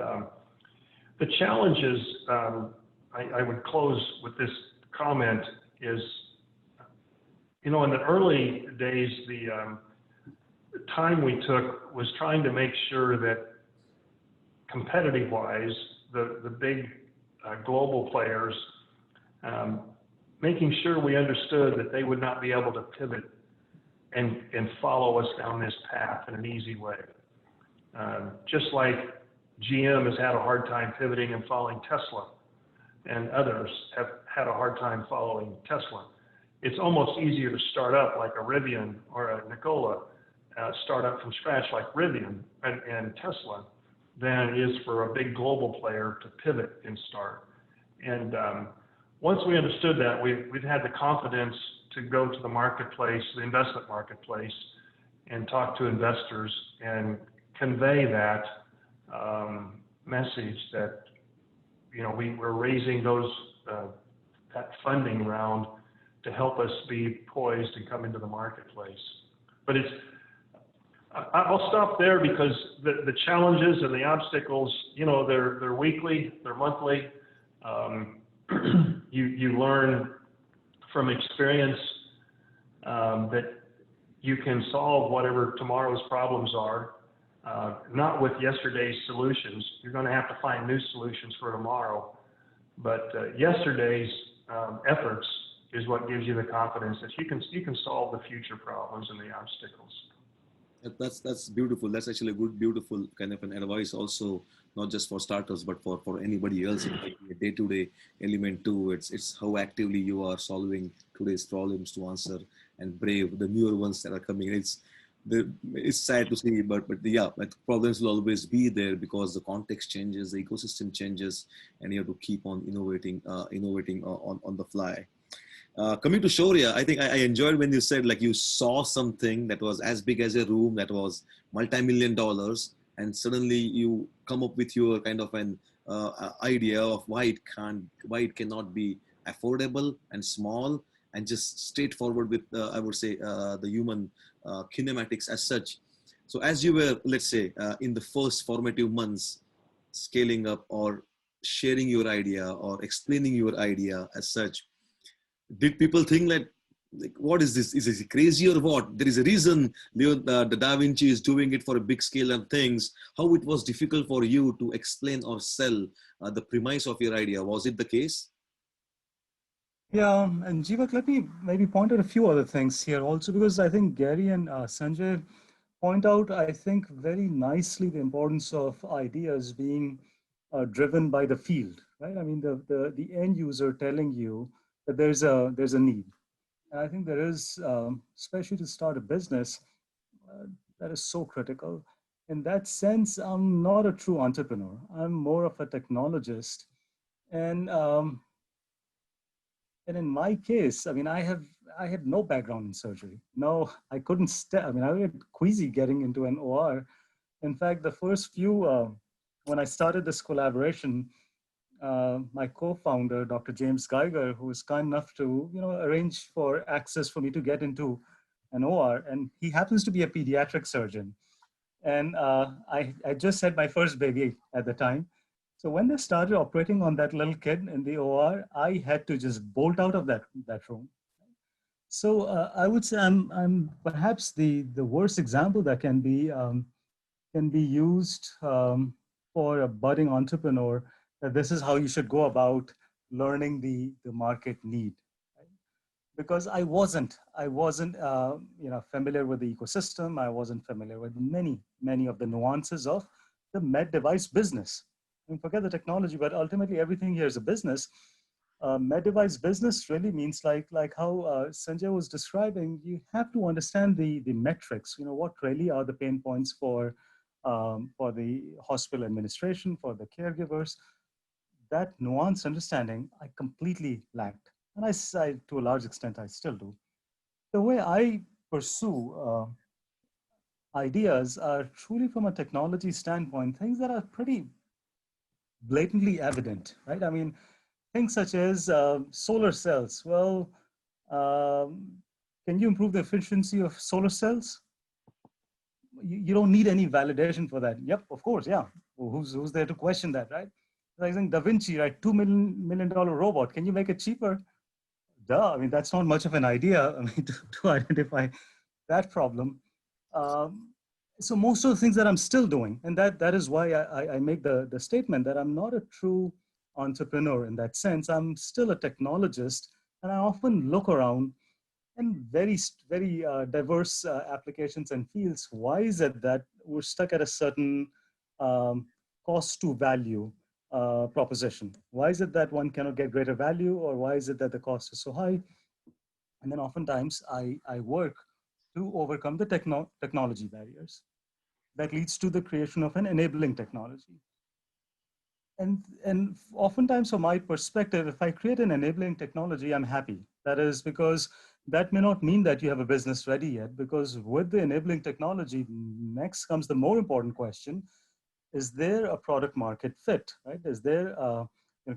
the challenges, I would close with this comment, is, in the early days, the time we took was trying to make sure that competitive-wise, the big global players, making sure we understood that they would not be able to pivot and follow us down this path in an easy way. Just like GM has had a hard time pivoting and following Tesla, and others have had a hard time following Tesla. It's almost easier to start up like a Rivian or a Nikola, start up from scratch like Rivian and Tesla, than it is for a big global player to pivot and start. And once we understood that, we've had the confidence to go to the marketplace, the investment marketplace, and talk to investors and convey that message that, we're raising that funding round to help us be poised and come into the marketplace. But I'll stop there because the challenges and the obstacles, they're weekly, they're monthly. You learn from experience that you can solve whatever tomorrow's problems are, not with yesterday's solutions. You're going to have to find new solutions for tomorrow. But yesterday's efforts is what gives you the confidence that you can solve the future problems and the obstacles. That's beautiful. That's actually a good, beautiful kind of an advice also, not just for startups, but for anybody else. It might be a day-to-day element too. It's how actively you are solving today's problems to answer and brave the newer ones that are coming. It's sad to see, but yeah, problems will always be there because the context changes, the ecosystem changes, and you have to keep on innovating on the fly. Coming to Shaurya, I think I enjoyed when you said like you saw something that was as big as a room that was multi-million dollars, and suddenly you come up with your kind of an idea of why it cannot be affordable and small and just straightforward with I would say the human kinematics as such. So as you were, let's say, in the first formative months, scaling up or sharing your idea or explaining your idea as such, did people think like what is this? Is this crazy or what? There is a reason the Da Vinci is doing it for a big scale and things. How it was difficult for you to explain or sell the premise of your idea? Was it the case? Yeah, and Jeevak, let me maybe point out a few other things here also, because I think Gary and Sanjay point out, I think, very nicely the importance of ideas being driven by the field, right? I mean, the end user telling you that there's a need. And I think there is, especially to start a business, that is so critical. In that sense, I'm not a true entrepreneur. I'm more of a technologist. And in my case, I mean, I had no background in surgery. No, I couldn't I mean, I had queasy getting into an OR. In fact, the first few, when I started this collaboration, my co-founder, Dr. James Geiger, who was kind enough to, arrange for access for me to get into an OR, and he happens to be a pediatric surgeon. And I just had my first baby at the time. So when they started operating on that little kid in the OR, I had to just bolt out of that room. So I would say I'm perhaps the worst example that can be used for a budding entrepreneur, that this is how you should go about learning the market need. Because I wasn't familiar with the ecosystem. I wasn't familiar with many of the nuances of the med device business. I mean, forget the technology, but ultimately everything here is a business. Med device business really means like how Sanjay was describing. You have to understand the metrics. What really are the pain points for the hospital administration, for the caregivers. That nuanced understanding I completely lacked. And I to a large extent, I still do. The way I pursue ideas are truly from a technology standpoint, things that are pretty blatantly evident, right? I mean, things such as solar cells. Well, Can you improve the efficiency of solar cells? You don't need any validation for that. Yep, of course, yeah. Well, who's there to question that, right? I think Da Vinci, right, $2 million robot. Can you make it cheaper? Duh. I mean, that's not much of an idea. I mean, to identify that problem. So most of the things that I'm still doing, and that is why I make the statement that I'm not a true entrepreneur in that sense. I'm still a technologist, and I often look around and very diverse applications and fields. Why is it that we're stuck at a certain cost to value proposition? Why is it that one cannot get greater value, or why is it that the cost is so high? And then oftentimes I work to overcome the technology barriers. That leads to the creation of an enabling technology. And oftentimes from my perspective, if I create an enabling technology, I'm happy. That is because that may not mean that you have a business ready yet, because with the enabling technology, next comes the more important question: is there a product market fit, right? Is there,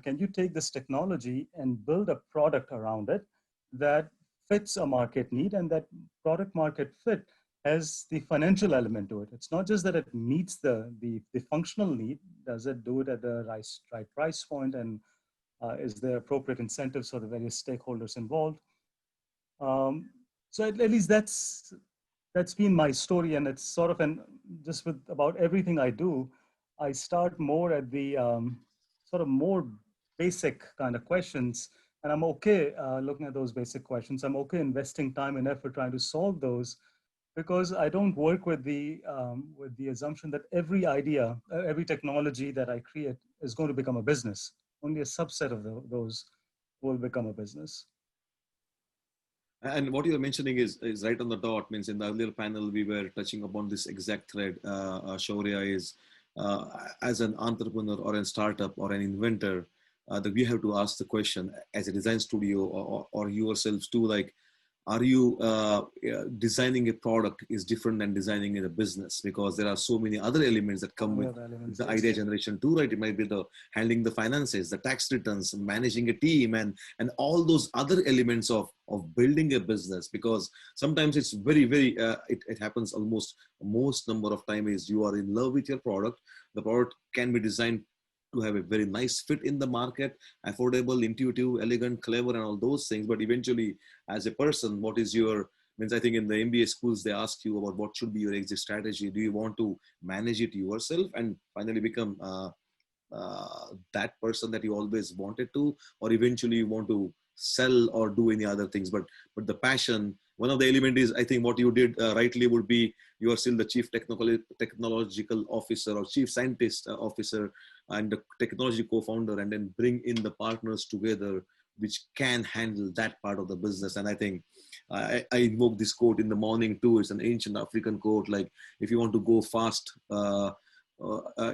can you take this technology and build a product around it that fits a market need, and that product market fit has the financial element to it? It's not just that it meets the functional need. Does it do it at the right price point, and is there appropriate incentives for the various stakeholders involved? So at least that's been my story, and it's sort of just with about everything I do, I start more at the sort of more basic kind of questions, and I'm okay looking at those basic questions. I'm okay investing time and effort trying to solve those, because I don't work with the assumption that every idea, every technology that I create is going to become a business. Only a subset of those will become a business. And what you're mentioning is right on the dot. Means in the earlier panel, we were touching upon this exact thread. Shaurya is, as an entrepreneur or a startup or an inventor, that we have to ask the question as a design studio or yourselves too, like, are you designing a product is different than designing in a business, because there are so many other elements that come with the idea generation too, right? It might be the handling the finances, the tax returns, managing a team, and all those other elements of building a business. Because sometimes it's very it happens almost most number of time is you are in love with your product. The product can be designed to have a very nice fit in the market, affordable, intuitive, elegant, clever, and all those things. But eventually, as a person, what is your, means I think in the MBA schools, they ask you about what should be your exit strategy. Do you want to manage it yourself and finally become that person that you always wanted to, or eventually you want to sell or do any other things? But the passion, one of the element is, I think what you did rightly would be, you are still the chief technological officer or chief scientist officer and the technology co-founder, and then bring in the partners together which can handle that part of the business. And I think I invoke this quote in the morning too. It's an ancient African quote, like, if you want to go fast,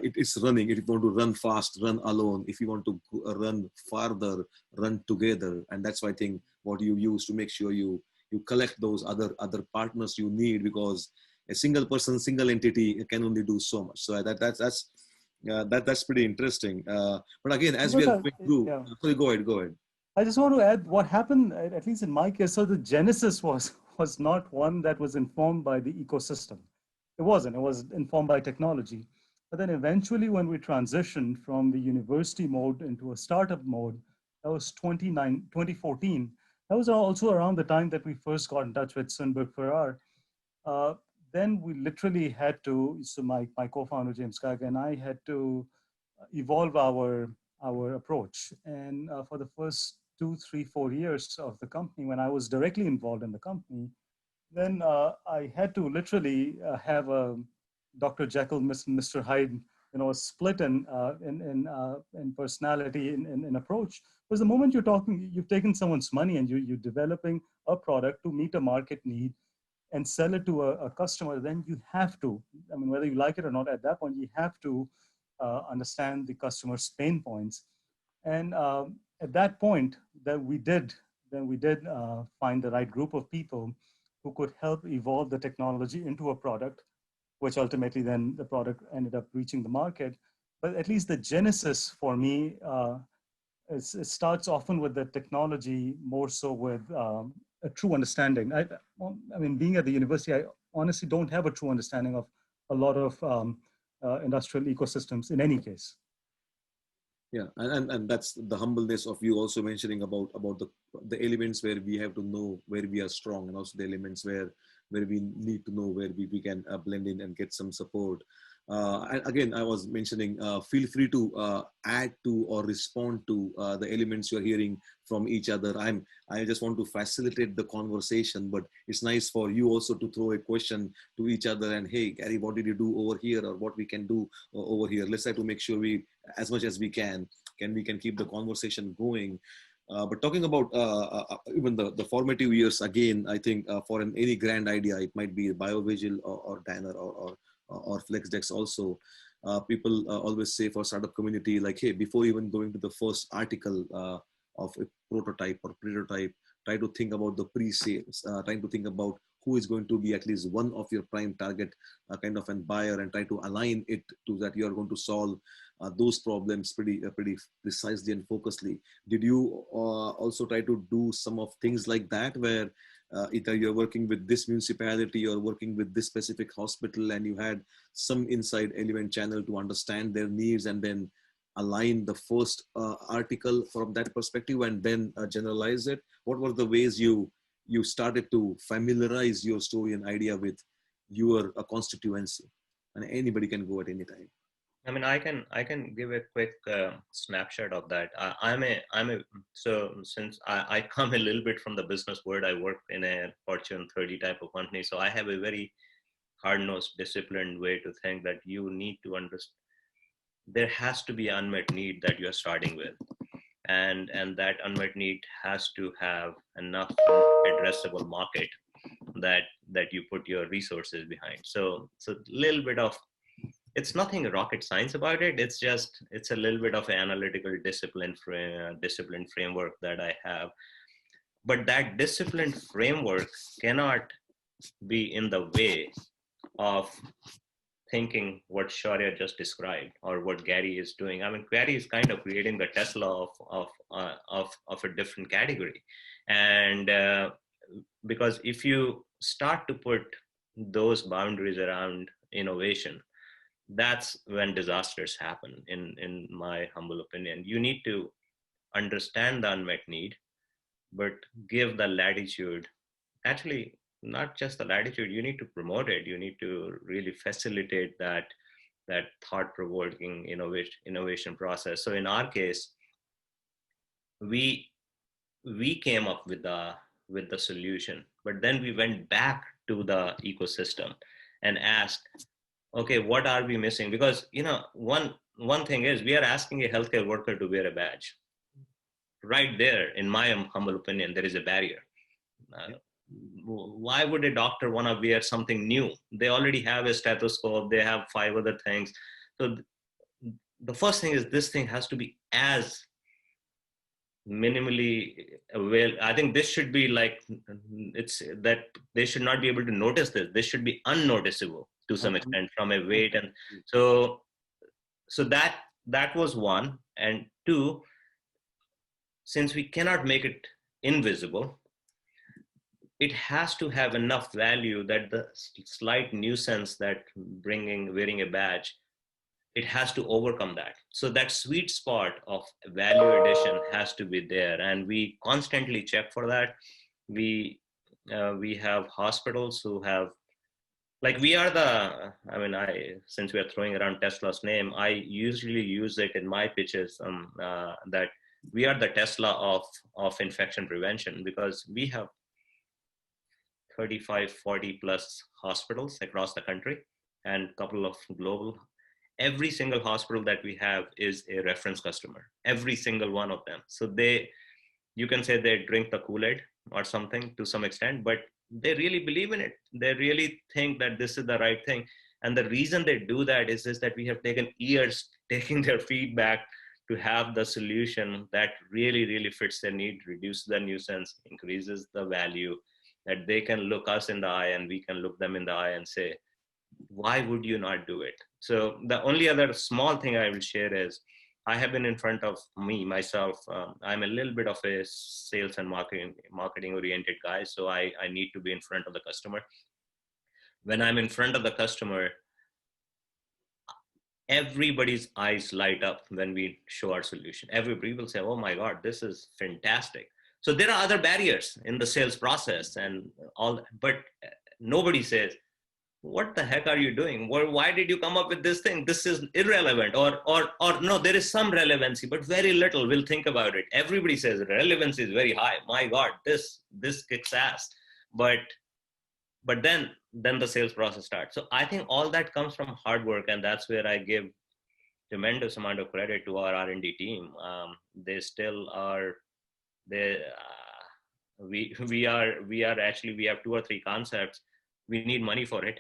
it's running. If you want to run fast, run alone. If you want to run farther, run together. And that's why I think what you use to make sure you collect those other partners you need, because a single person, single entity can only do so much. So that's pretty interesting. But again, as we are going through, sorry, go ahead. I just want to add what happened, at least in my case. So the genesis was not one that was informed by the ecosystem. It wasn't. It was informed by technology. But then eventually, when we transitioned from the university mode into a startup mode, that was 2014. That was also around the time that we first got in touch with Sundberg-Ferar. Then we literally had to, so my co-founder, James Gaga, and I had to evolve our approach. And for the first 2, 3, 4 years of the company, when I was directly involved in the company, then I had to literally have a Dr. Jekyll, Mr. Hyde, split in personality, in approach. Because the moment you've taken someone's money and you're developing a product to meet a market need and sell it to a customer, then you have to, I mean, whether you like it or not, at that point, you have to understand the customer's pain points. And at that point, then we did find the right group of people who could help evolve the technology into a product, which ultimately then the product ended up reaching the market. But at least the genesis for me, it starts often with the technology, more so with a true understanding. I mean, being at the university, I honestly don't have a true understanding of a lot of industrial ecosystems in any case. Yeah, and that's the humbleness of you also mentioning about the elements where we have to know where we are strong, and also the elements where we need to know where we can blend in and get some support. And again, I was mentioning, feel free to add to or respond to the elements you're hearing from each other. I just want to facilitate the conversation, but it's nice for you also to throw a question to each other and, hey, Gary, what did you do over here, or what we can do over here? Let's try to make sure we, as much as we can keep the conversation going. But talking about even the formative years, again, I think for any grand idea, it might be BioVigil or Danner or FlexDex also. People always say for startup community, like, hey, before even going to the first article of a prototype or prototype, try to think about the pre-sales, trying to think about who is going to be at least one of your prime target kind of an buyer, and try to align it to that you are going to solve those problems pretty precisely and focusedly. Did you also try to do some of things like that, where either you're working with this municipality or working with this specific hospital, and you had some inside element channel to understand their needs, and then align the first article from that perspective, and then generalize it? What were the ways you started to familiarize your story and idea with your constituency? And anybody can go at any time. I mean, I can give a quick snapshot of that. So since I come a little bit from the business world, I work in a Fortune 30 type of company. So I have a very hard-nosed, disciplined way to think that you need to understand. There has to be unmet need that you are starting with, and that unmet need has to have enough addressable market that you put your resources behind. So a little bit of, it's nothing rocket science about it. It's a little bit of an analytical discipline framework that I have. But that disciplined framework cannot be in the way of thinking what Shaurya just described, or what Gary is doing. I mean, Gary is kind of creating the Tesla of a different category. And because if you start to put those boundaries around innovation, that's when disasters happen, in my humble opinion. You need to understand the unmet need, but give the latitude. Actually, not just the latitude, you need to promote it. You need to really facilitate that thought-provoking innovation process. So in our case, we came up with the solution, but then we went back to the ecosystem and asked, okay, what are we missing? Because, one thing is, we are asking a healthcare worker to wear a badge. Right there, in my humble opinion, there is a barrier. Why would a doctor want to wear something new? They already have a stethoscope, they have 5 other things. So the first thing is, this thing has to be as minimally well. I think this should be like, it's that they should not be able to notice this. This should be unnoticeable to some extent from a weight. And so that was one. And two, since we cannot make it invisible, it has to have enough value that the slight nuisance that wearing a badge, it has to overcome that. So that sweet spot of value addition has to be there, and we constantly check for that. We have hospitals who have, like, we are the, since we are throwing around Tesla's name, I usually use it in my pitches, that we are the Tesla of infection prevention, because we have 35, 40 plus hospitals across the country and a couple of global. Every single hospital that we have is a reference customer, every single one of them. So you can say they drink the Kool-Aid or something to some extent, but they really believe in it. They really think that this is the right thing. And the reason they do that is that we have taken years taking their feedback to have the solution that really, really fits their need, reduces the nuisance, increases the value, that they can look us in the eye and we can look them in the eye and say, why would you not do it? So the only other small thing I will share is, I have been in front of myself. I'm a little bit of a sales and marketing oriented guy. So I need to be in front of the customer. When I'm in front of the customer, everybody's eyes light up when we show our solution. Everybody will say, oh my God, this is fantastic. So there are other barriers in the sales process and all, but nobody says, what the heck are you doing? Why did you come up with this thing? This is irrelevant, or no, there is some relevancy, but very little. We'll think about it. Everybody says relevancy is very high. My God, this kicks ass. But then the sales process starts. So I think all that comes from hard work, and that's where I give tremendous amount of credit to our R&D team. They still are. We have 2 or 3 concepts. We need money for it,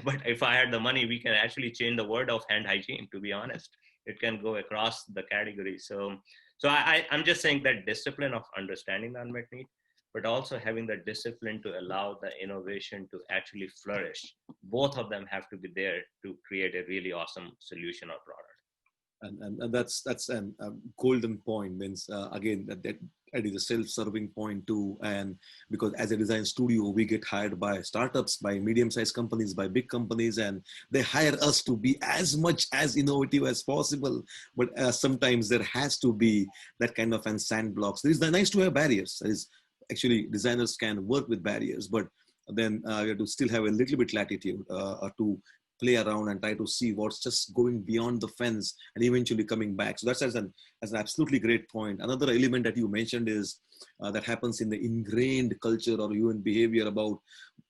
but if I had the money, we can actually change the word of hand hygiene. To be honest, it can go across the category. So I'm just saying that discipline of understanding the unmet need, but also having the discipline to allow the innovation to actually flourish. Both of them have to be there to create a really awesome solution or product. And that's a golden point. Means again that is a self-serving point too. And because as a design studio, we get hired by startups, by medium-sized companies, by big companies, and they hire us to be as much as innovative as possible. But sometimes there has to be that kind of sandblocks. It is nice to have barriers. That is, actually, designers can work with barriers, but then you have to still have a little bit latitude to play around and try to see what's just going beyond the fence and eventually coming back. So that's as an absolutely great point. Another element that you mentioned is that happens in the ingrained culture or human behavior about,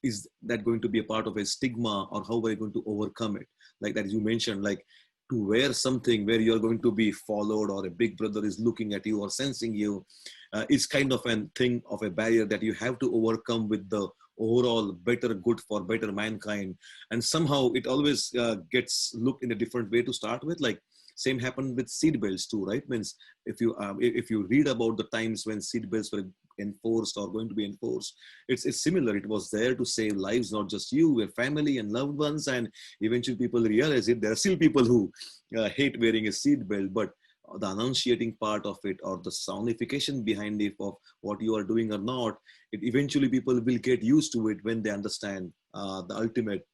is that going to be a part of a stigma, or how are you going to overcome it? Like that you mentioned, like to wear something where you're going to be followed, or a big brother is looking at you or sensing you, is kind of a thing of a barrier that you have to overcome with the overall better good for better mankind. And somehow it always gets looked in a different way to start with. Like same happened with seat belts too, right? Means if you read about the times when seat belts were enforced or going to be enforced, it's similar. It was there to save lives, not just you, your family and loved ones. And eventually people realize it. There are still people who hate wearing a seat belt, but the enunciating part of it, or the soundification behind it of what you are doing or not, it eventually people will get used to it when they understand the ultimate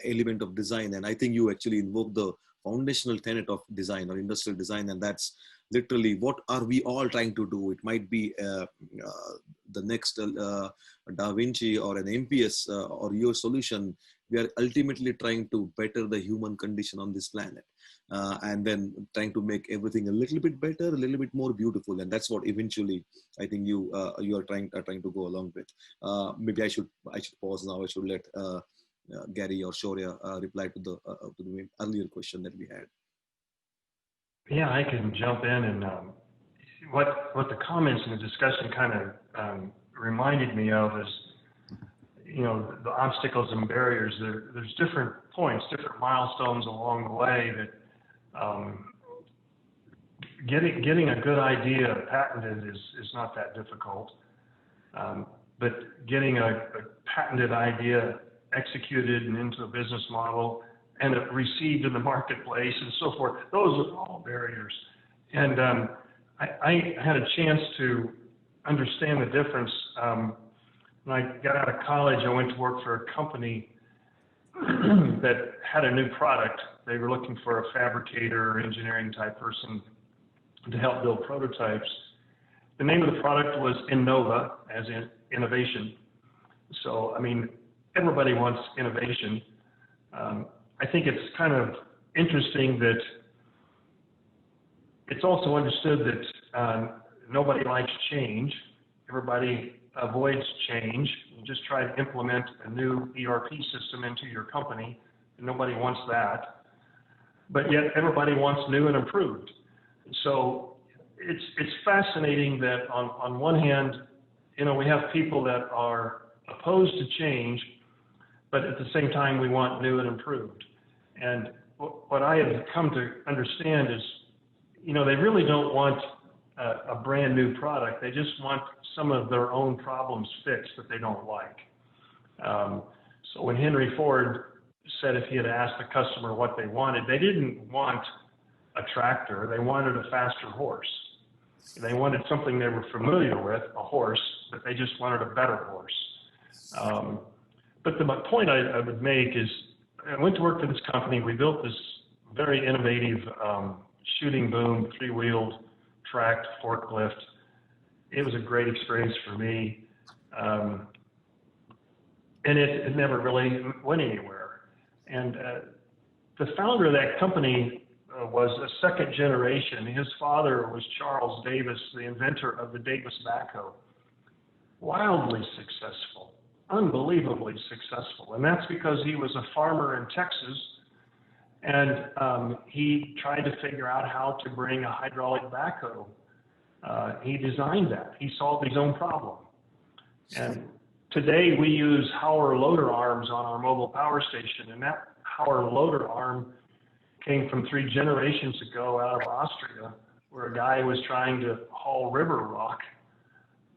element of design. And I think you actually invoke the foundational tenet of design or industrial design, and that's literally what are we all trying to do. It might be the next Da Vinci or an MPS or your solution. We are ultimately trying to better the human condition on this planet. And then trying to make everything a little bit better, a little bit more beautiful, and that's what eventually I think you are trying to go along with. Maybe I should pause now. I should let Gary or Shaurya reply to the earlier question that we had. Yeah, I can jump in, and what the comments and the discussion kind of reminded me of is, you know, the obstacles and barriers. There's different points, different milestones along the way that getting a good idea patented is not that difficult, but getting a patented idea executed and into a business model and received in the marketplace and so forth, those are all barriers. And I had a chance to understand the difference. When I got out of college, I went to work for a company that had a new product. They were looking for a fabricator or engineering type person to help build prototypes. The name of the product was Innova, as in innovation. So, I mean, everybody wants innovation. I think it's kind of interesting that it's also understood that nobody likes change. Everybody avoids change. You just try to implement a new ERP system into your company, and nobody wants that. But yet everybody wants new and improved. So it's fascinating that on one hand, you know, we have people that are opposed to change, but at the same time we want new and improved. And what I have come to understand is, you know, they really don't want a brand new product. They just want some of their own problems fixed that they don't like. So when Henry Ford said if he had asked the customer what they wanted, they didn't want a tractor. They wanted a faster horse. They wanted something they were familiar with, a horse, but they just wanted a better horse. But the point I would make is, I went to work for this company. We built this very innovative shooting boom, 3-wheeled tracked forklift. It was a great experience for me. And it never really went anywhere. And the founder of that company was a second generation. His father was Charles Davis, the inventor of the Davis backhoe. Wildly successful, unbelievably successful. And that's because he was a farmer in Texas, and he tried to figure out how to bring a hydraulic backhoe. He designed that. He solved his own problem. And today we use Hauer loader arms on our mobile power station, and that Hauer loader arm came from 3 generations ago out of Austria, where a guy was trying to haul river rock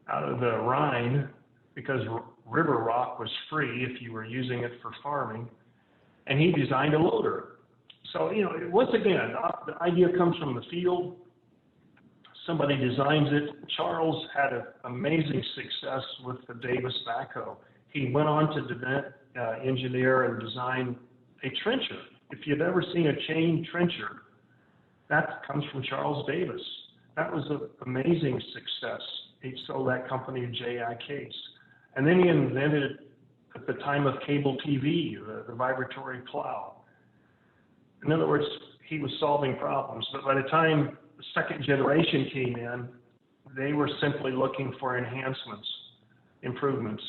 out of the Rhine because river rock was free if you were using it for farming, and he designed a loader. So, you know, once again, the idea comes from the field. Somebody designs it. Charles had an amazing success with the Davis backhoe. He went on to engineer and design a trencher. If you've ever seen a chain trencher, that comes from Charles Davis. That was an amazing success. He sold that company to J.I. Case. And then he invented, at the time of cable TV, the vibratory plow. In other words, he was solving problems. But by the time the second generation came in, they were simply looking for enhancements, improvements.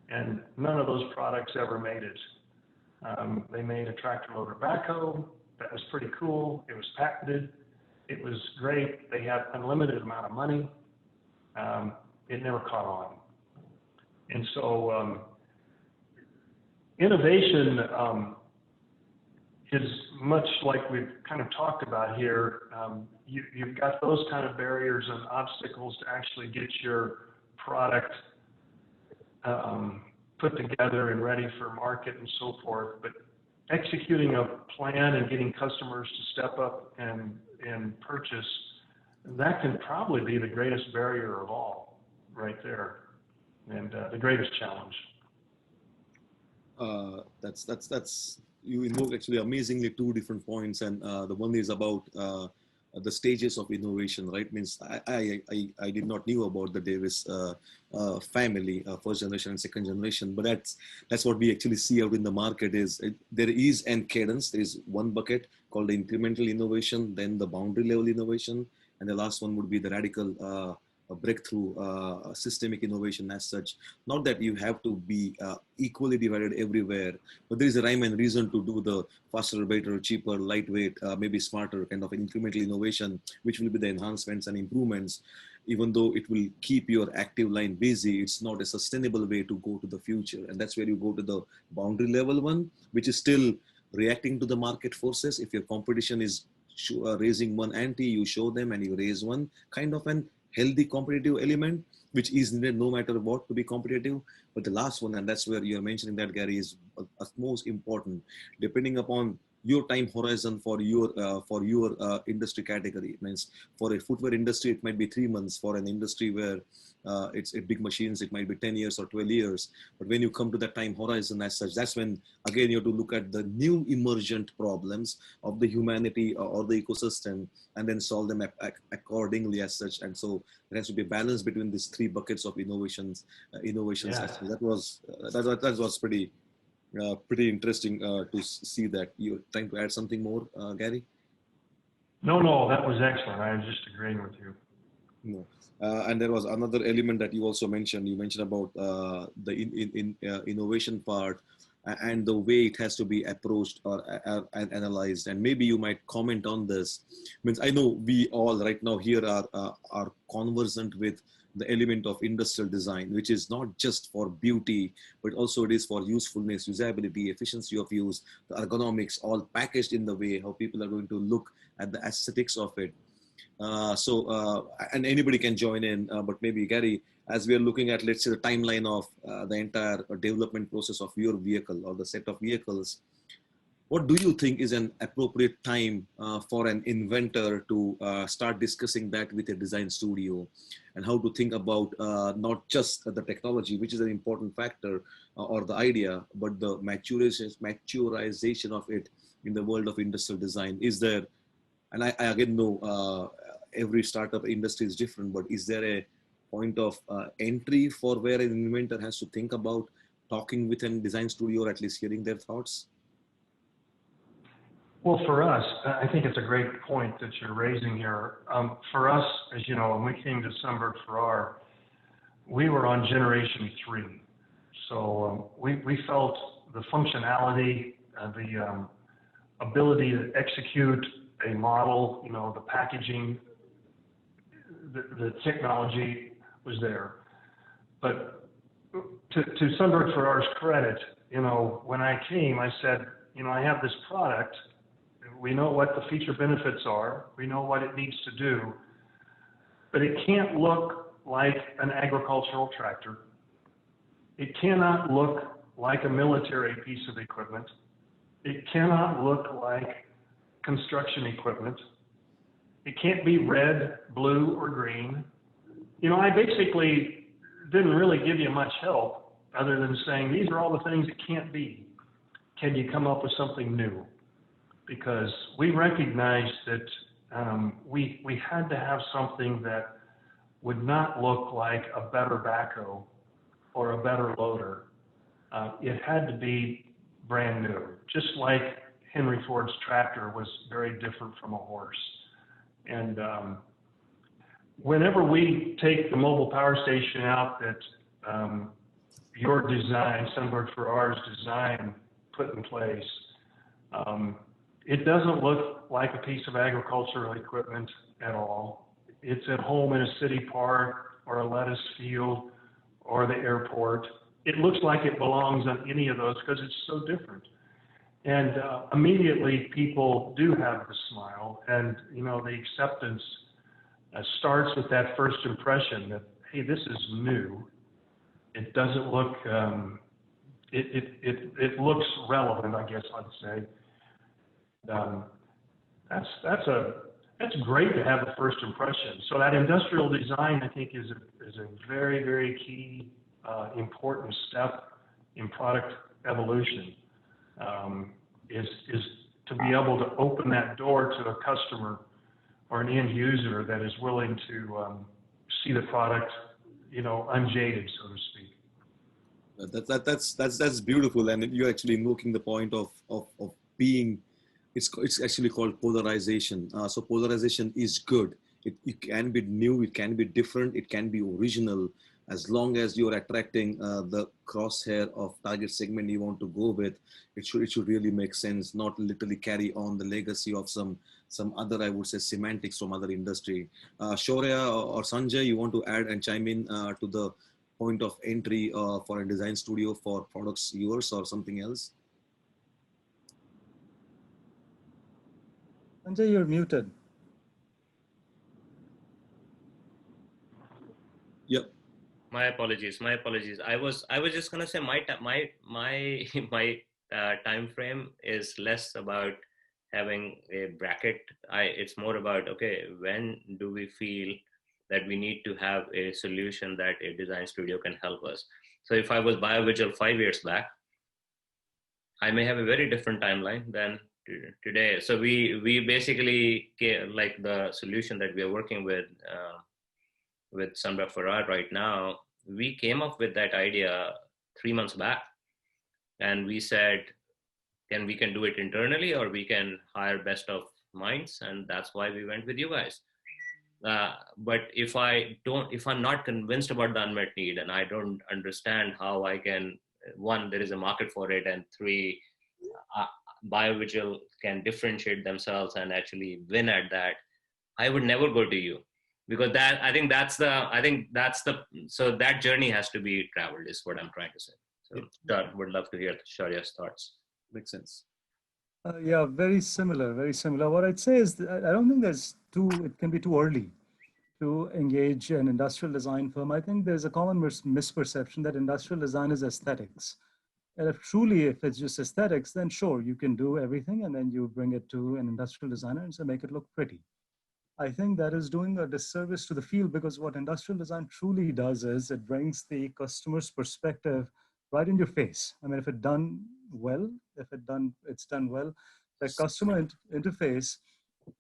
And none of those products ever made it. They made a tractor loader backhoe. That was pretty cool. It was patented. It was great. They had unlimited amount of money. It never caught on. And so innovation is much like we've kind of talked about here. You've got those kind of barriers and obstacles to actually get your product put together and ready for market and so forth. But executing a plan and getting customers to step up and purchase, that can probably be the greatest barrier of all right there, and the greatest challenge. That's you invoke actually amazingly 2 different points, and the one is about the stages of innovation, right? Means I did not knew about the Davis family, first generation and second generation, but that's what we actually see out in the market is there is an cadence. There is one bucket called the incremental innovation, then the boundary level innovation, and the last one would be the radical breakthrough systemic innovation as such. Not that you have to be equally divided everywhere, but there is a rhyme and reason to do the faster, better, cheaper, lightweight, maybe smarter kind of an incremental innovation, which will be the enhancements and improvements. Even though it will keep your active line busy, it's not a sustainable way to go to the future. And that's where you go to the boundary level one, which is still reacting to the market forces. If your competition is raising one ante, you show them and you raise one, kind of an healthy competitive element, which is needed no matter what to be competitive. But the last one, and that's where you're mentioning that, Gary, is most important, depending upon your time horizon for your industry category. It means for a footwear industry, it might be 3 months. For an industry where it's big machines, it might be 10 years or 12 years. But when you come to that time horizon as such, that's when, again, you have to look at the new emergent problems of the humanity or the ecosystem and then solve them accordingly as such. And so there has to be a balance between these 3 buckets of innovations. Yeah. That was pretty interesting to see that. You're trying to add something more, Gary? No, that was excellent. I was just agreeing with you. No. And there was another element that you also mentioned. You mentioned about the innovation part and the way it has to be approached or analyzed. And maybe you might comment on this. Means I know we all right now here are conversant with the element of industrial design, which is not just for beauty, but also it is for usefulness, usability, efficiency of use, the ergonomics, all packaged in the way how people are going to look at the aesthetics of it. And anybody can join in, but maybe Gary, as we are looking at, let's say, the timeline of the entire development process of your vehicle or the set of vehicles, What do you think is an appropriate time for an inventor to start discussing that with a design studio, and how to think about not just the technology, which is an important factor, or the idea, but the maturization of it in the world of industrial design? Is there, and I again know every startup industry is different, but is there a point of entry for where an inventor has to think about talking with a design studio, or at least hearing their thoughts? Well, for us, I think it's a great point that you're raising here. For us, as you know, when we came to Sundberg-Ferar, we were on generation 3. So we felt the functionality, the ability to execute a model, you know, the packaging, the technology was there. But to Sundberg-Ferrar's credit, you know, when I came, I said, you know, I have this product. We know what the feature benefits are. We know what it needs to do. But it can't look like an agricultural tractor. It cannot look like a military piece of equipment. It cannot look like construction equipment. It can't be red, blue, or green. You know, I basically didn't really give you much help other than saying, these are all the things it can't be. Can you come up with something new? Because we recognized that we had to have something that would not look like a better backhoe or a better loader. It had to be brand new, just like Henry Ford's tractor was very different from a horse. And whenever we take the mobile power station out that your design, Sundberg-Ferrar's design, put in place, it doesn't look like a piece of agricultural equipment at all. It's at home in a city park or a lettuce field or the airport. It looks like it belongs on any of those because it's so different. And immediately people do have the smile, and you know, the acceptance starts with that first impression that, hey, this is new. It doesn't look, it looks relevant, I guess I'd say. That's great to have the first impression. So that industrial design, I think, is a very, very key, important step in product evolution. Is to be able to open that door to a customer or an end user that is willing to see the product, you know, unjaded, so to speak. That's beautiful, and you're actually invoking the point of being. It's actually called polarization. So polarization is good. It can be new, it can be different, it can be original, as long as you're attracting the crosshair of target segment you want to go with. It should really make sense, not literally carry on the legacy of some other, I would say, semantics from other industry. Shaurya or Sanjay, you want to add and chime in to the point of entry for a design studio for products yours or something else? Sanjay, you're muted. Yep. My apologies. I was just gonna say my time frame is less about having a bracket. It's more about, okay, when do we feel that we need to have a solution that a design studio can help us? So if I was BioVisual 5 years back, I may have a very different timeline than today. So we basically, like the solution that we are working with Sundberg-Ferar right now, we came up with that idea 3 months back, and we said, we can do it internally, or we can hire best of minds, and that's why we went with you guys. But if I'm not convinced about the unmet need, and I don't understand how I can, one, there is a market for it, and three, BioVisual can differentiate themselves and actually win at that, I would never go to you, because so that journey has to be traveled, is what I'm trying to say. So would love to hear Shaurya's thoughts. Makes sense. Yeah, very similar, very similar. What I'd say is that I don't think it can be too early to engage an industrial design firm. I think there's a common misperception that industrial design is aesthetics. And if it's just aesthetics, then sure, you can do everything and then you bring it to an industrial designer and say, make it look pretty. I think that is doing a disservice to the field, because what industrial design truly does is it brings the customer's perspective right in your face. I mean, if it's done well, it's done well, the customer interface,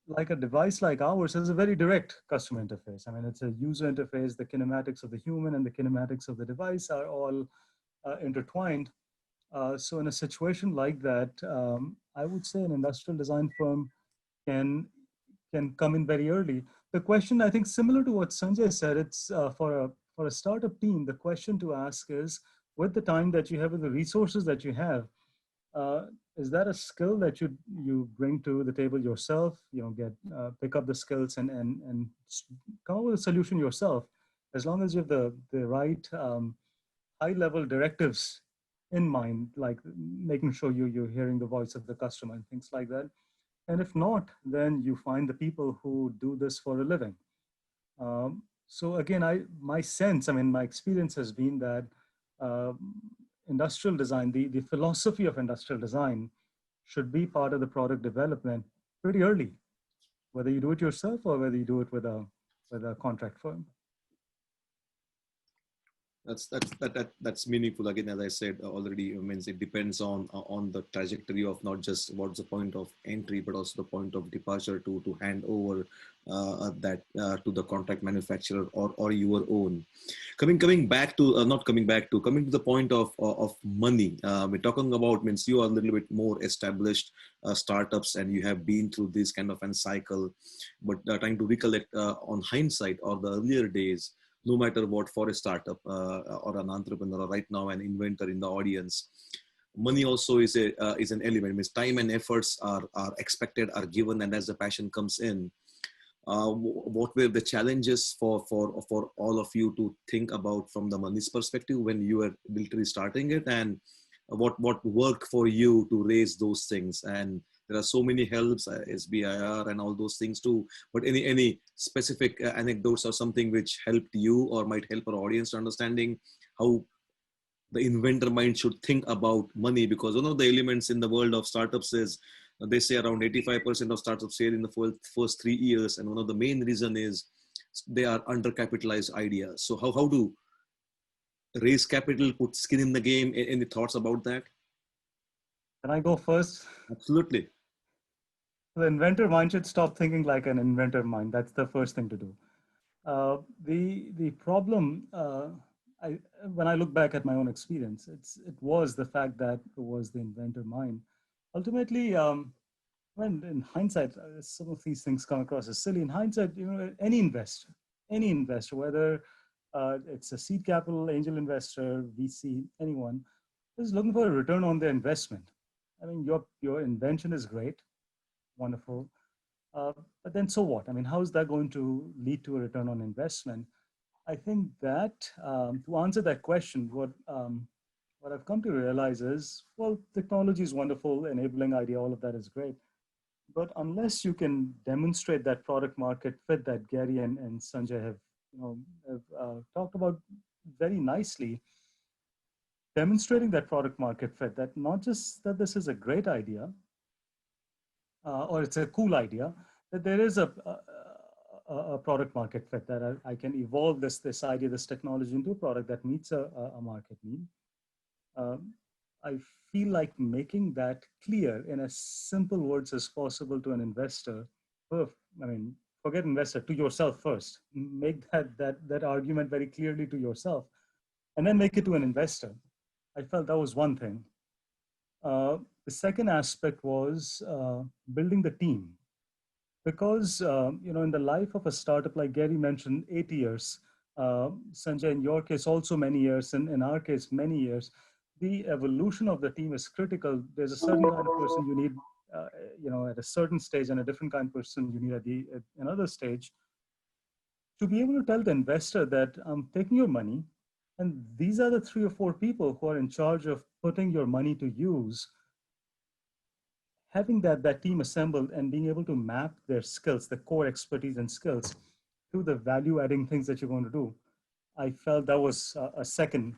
like a device like ours, is a very direct customer interface. I mean, it's a user interface. The kinematics of the human and the kinematics of the device are all intertwined. So in a situation like that, I would say an industrial design firm can come in very early. The question, I think, similar to what Sanjay said, it's for a startup team. The question to ask is, with the time that you have and the resources that you have, is that a skill that you bring to the table yourself? You know, pick up the skills and come up with a solution yourself, as long as you have the right high level directives in mind, like making sure you're hearing the voice of the customer and things like that. And if not, then you find the people who do this for a living. So again, my sense, I mean, my experience has been that uh, industrial design, the philosophy of industrial design should be part of the product development pretty early, whether you do it yourself or whether you do it with a contract firm. That's meaningful. Again, as I said already, means it depends on the trajectory of not just what's the point of entry, but also the point of departure to hand over that to the contract manufacturer or your own. Coming back to coming to the point of money. We're talking about, means you are a little bit more established startups and you have been through this kind of an cycle, but trying to recollect on hindsight or the earlier days. No matter what, for a startup or an entrepreneur, or right now an inventor in the audience, money also is an element. Means time and efforts are expected, are given, and as the passion comes in, what were the challenges for all of you to think about from the money's perspective when you were literally starting it, and what worked for you to raise those things? And there are so many helps, SBIR and all those things too. But any specific anecdotes or something which helped you or might help our audience to understanding how the inventor mind should think about money? Because one of the elements in the world of startups is they say around 85% of startups fail in the first 3 years. And one of the main reason is they are undercapitalized ideas. So how to raise capital, put skin in the game? Any thoughts about that? Can I go first? Absolutely. The inventor mind should stop thinking like an inventor mind. That's the first thing to do. The problem, when I look back at my own experience, it was the fact that it was the inventor mind. Ultimately, when in hindsight, some of these things come across as silly. In hindsight, you know, any investor, whether it's a seed capital, angel investor, VC, anyone, is looking for a return on their investment. I mean, your invention is great, wonderful. But then so what? I mean, how is that going to lead to a return on investment? I think that to answer that question, what I've come to realize is, well, technology is wonderful, enabling idea, all of that is great. But unless you can demonstrate that product market fit that Gary and Sanjay have, talked about very nicely, demonstrating that product market fit, that not just that this is a great idea, or it's a cool idea, that there is a product market fit, that I can evolve this idea, this technology into a product that meets a market need. I feel like making that clear in as simple words as possible to an investor. I mean, forget investor, to yourself first. Make that argument very clearly to yourself, and then make it to an investor. I felt that was one thing. The second aspect was building the team, because in the life of a startup, like Gary mentioned, 8 years. Sanjay, in your case, also many years, and in our case, many years. The evolution of the team is critical. There's a certain kind of person you need, at a certain stage, and a different kind of person you need at another stage, to be able to tell the investor that I'm taking your money, and these are the 3 or 4 people who are in charge of putting your money to use. Having that team assembled and being able to map their skills, the core expertise and skills, to the value-adding things that you're going to do, I felt that was a second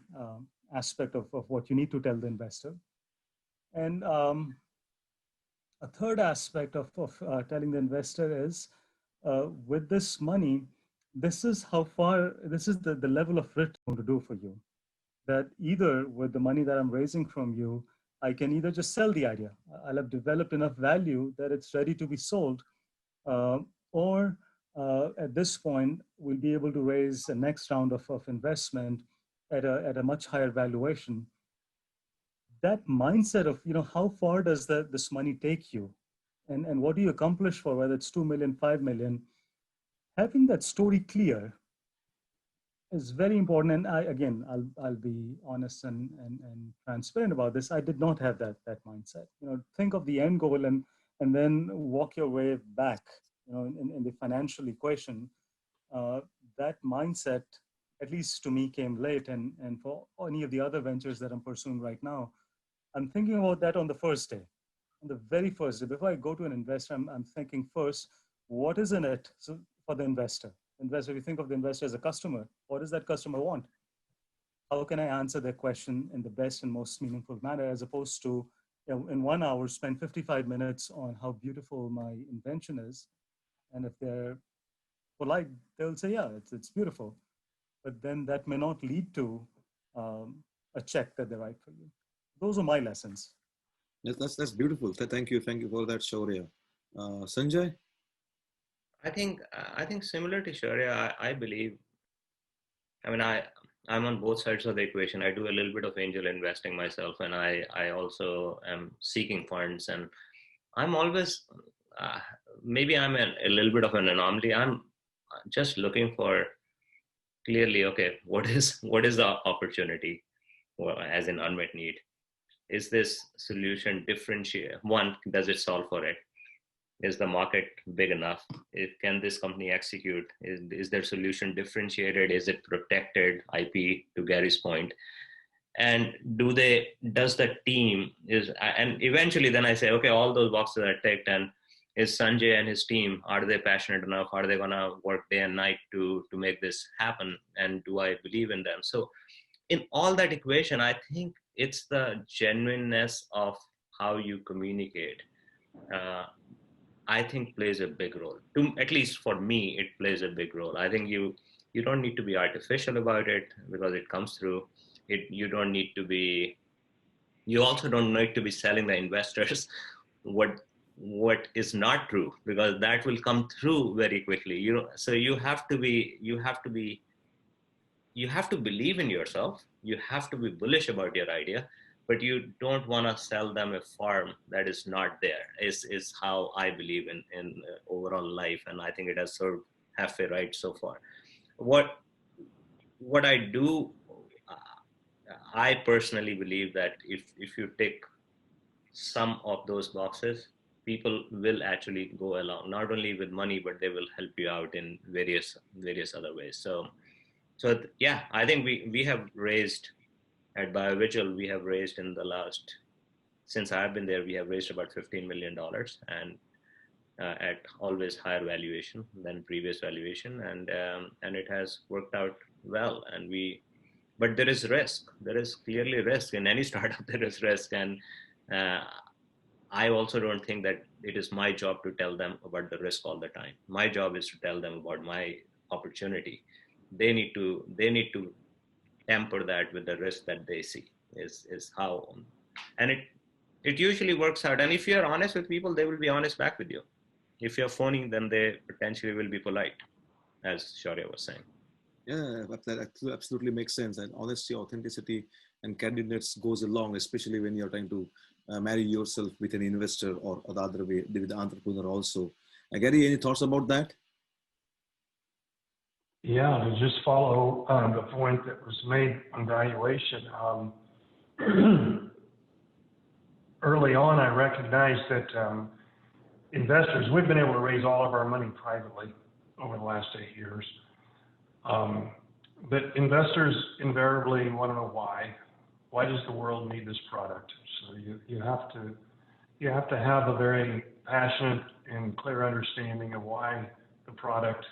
aspect of what you need to tell the investor. And a third aspect of telling the investor is, with this money, this is how far, this is the level of return I'm going to do for you. That either with the money that I'm raising from you, I can either just sell the idea. I'll have developed enough value that it's ready to be sold, or at this point, we'll be able to raise the next round of investment at a much higher valuation. That mindset of, how far does this money take you? And what do you accomplish for, whether it's 2 million, 5 million, having that story clear is very important. And I'll be honest and transparent about this. I did not have that mindset. Think of the end goal and then walk your way back. In the financial equation, that mindset, at least to me, came late. And for any of the other ventures that I'm pursuing right now, I'm thinking about that on the first day. On the very first day, before I go to an investor, I'm thinking first, what is in it for the investor? If you think of the investor as a customer, what does that customer want? How can I answer their question in the best and most meaningful manner, as opposed to, in 1 hour, spend 55 minutes on how beautiful my invention is. And if they're polite, they'll say, yeah, it's beautiful. But then that may not lead to a check that they write for you. Those are my lessons. That's beautiful. Thank you for that, Shaurya. Sanjay? I think similar to Shaurya, I believe, I'm on both sides of the equation. I do a little bit of angel investing myself, and I also am seeking funds, and I'm always, maybe I'm a little bit of an anomaly. I'm just looking for clearly, okay, what is the opportunity, as an unmet need? Is this solution differentiate? One, does it solve for it? Is the market big enough? Can this company execute? Is their solution differentiated? Is it protected IP, to Gary's point? And does the team and eventually then I say, okay, all those boxes are ticked, and is Sanjay and his team, are they passionate enough? Are they gonna work day and night to make this happen? And do I believe in them? So in all that equation, I think it's the genuineness of how you communicate. I think plays a big role. At least for me, it plays a big role. I think you don't need to be artificial about it, because it comes through. You also don't need to be selling the investors what is not true, because that will come through very quickly. So you have to believe in yourself. You have to be bullish about your idea, but you don't want to sell them a farm that is not there, is how I believe in overall life. And I think it has served halfway right so far. What I do, I personally believe that if you tick some of those boxes, people will actually go along, not only with money, but they will help you out in various other ways. So yeah, I think we have raised at BioVisual, we have raised in the last, since I've been there, we have raised about $15 million, and at always higher valuation than previous valuation, and it has worked out well. But there is risk. There is clearly risk in any startup. There is risk, and I also don't think that it is my job to tell them about the risk all the time. My job is to tell them about my opportunity. They need to temper that with the risk that they see, is how, and it usually works out. And if you're honest with people, they will be honest back with you. If you're phoning, then they potentially will be polite, as Shaurya was saying. Yeah, that absolutely makes sense. And honesty, authenticity, and candidness goes along, especially when you're trying to marry yourself with an investor, or the other way, with the entrepreneur also. Gary, any thoughts about that? Yeah, to just follow the point that was made on valuation. Early on, I recognized that investors, we've been able to raise all of our money privately over the last 8 years. But investors invariably want to know why. Why does the world need this product? So you have to have a very passionate and clear understanding of why the product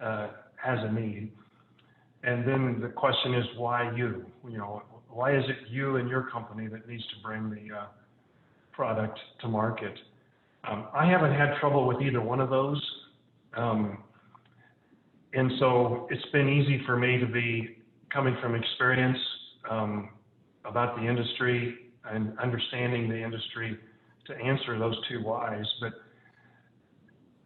has a need. And then the question is, why you? Why is it you and your company that needs to bring the product to market? I haven't had trouble with either one of those. And so it's been easy for me to be coming from experience about the industry and understanding the industry to answer those two whys. But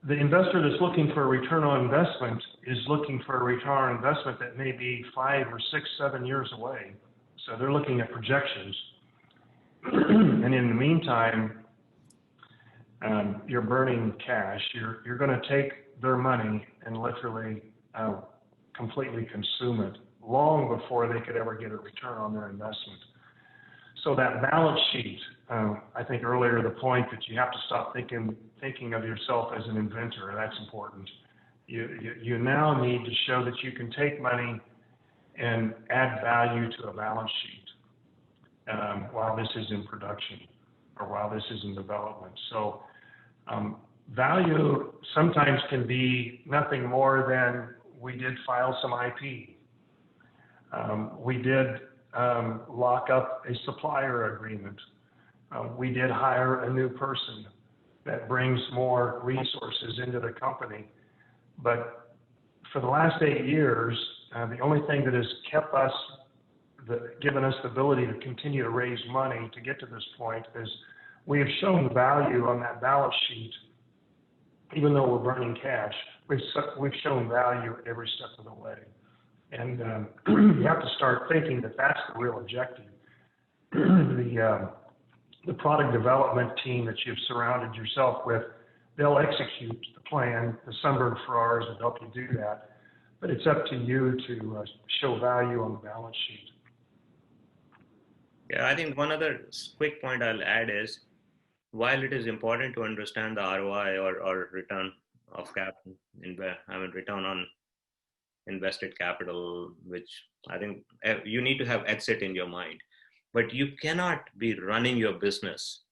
the investor that's looking for a return on investment is looking for a return on investment that may be 5 or 6, 7 years away. So they're looking at projections. And in the meantime, you're burning cash. You're going to take their money and literally completely consume it long before they could ever get a return on their investment. So that balance sheet, I think earlier the point that you have to stop thinking of yourself as an inventor, that's important. You now need to show that you can take money and add value to a balance sheet while this is in production or while this is in development. So value sometimes can be nothing more than we did file some IP. We did lock up a supplier agreement. We did hire a new person that brings more resources into the company. But for the last 8 years, the only thing that has kept us, given us the ability to continue to raise money to get to this point is we have shown value on that balance sheet. Even though we're burning cash, we've shown value at every step of the way. And you have to start thinking that that's the real objective. The product development team that you've surrounded yourself with, they'll execute the plan. The Sundberg-Ferars will help you do that. But it's up to you to show value on the balance sheet. Yeah, I think one other quick point I'll add is, while it is important to understand the ROI or return of capital, return on invested capital, which I think you need to have exit in your mind, but you cannot be running your business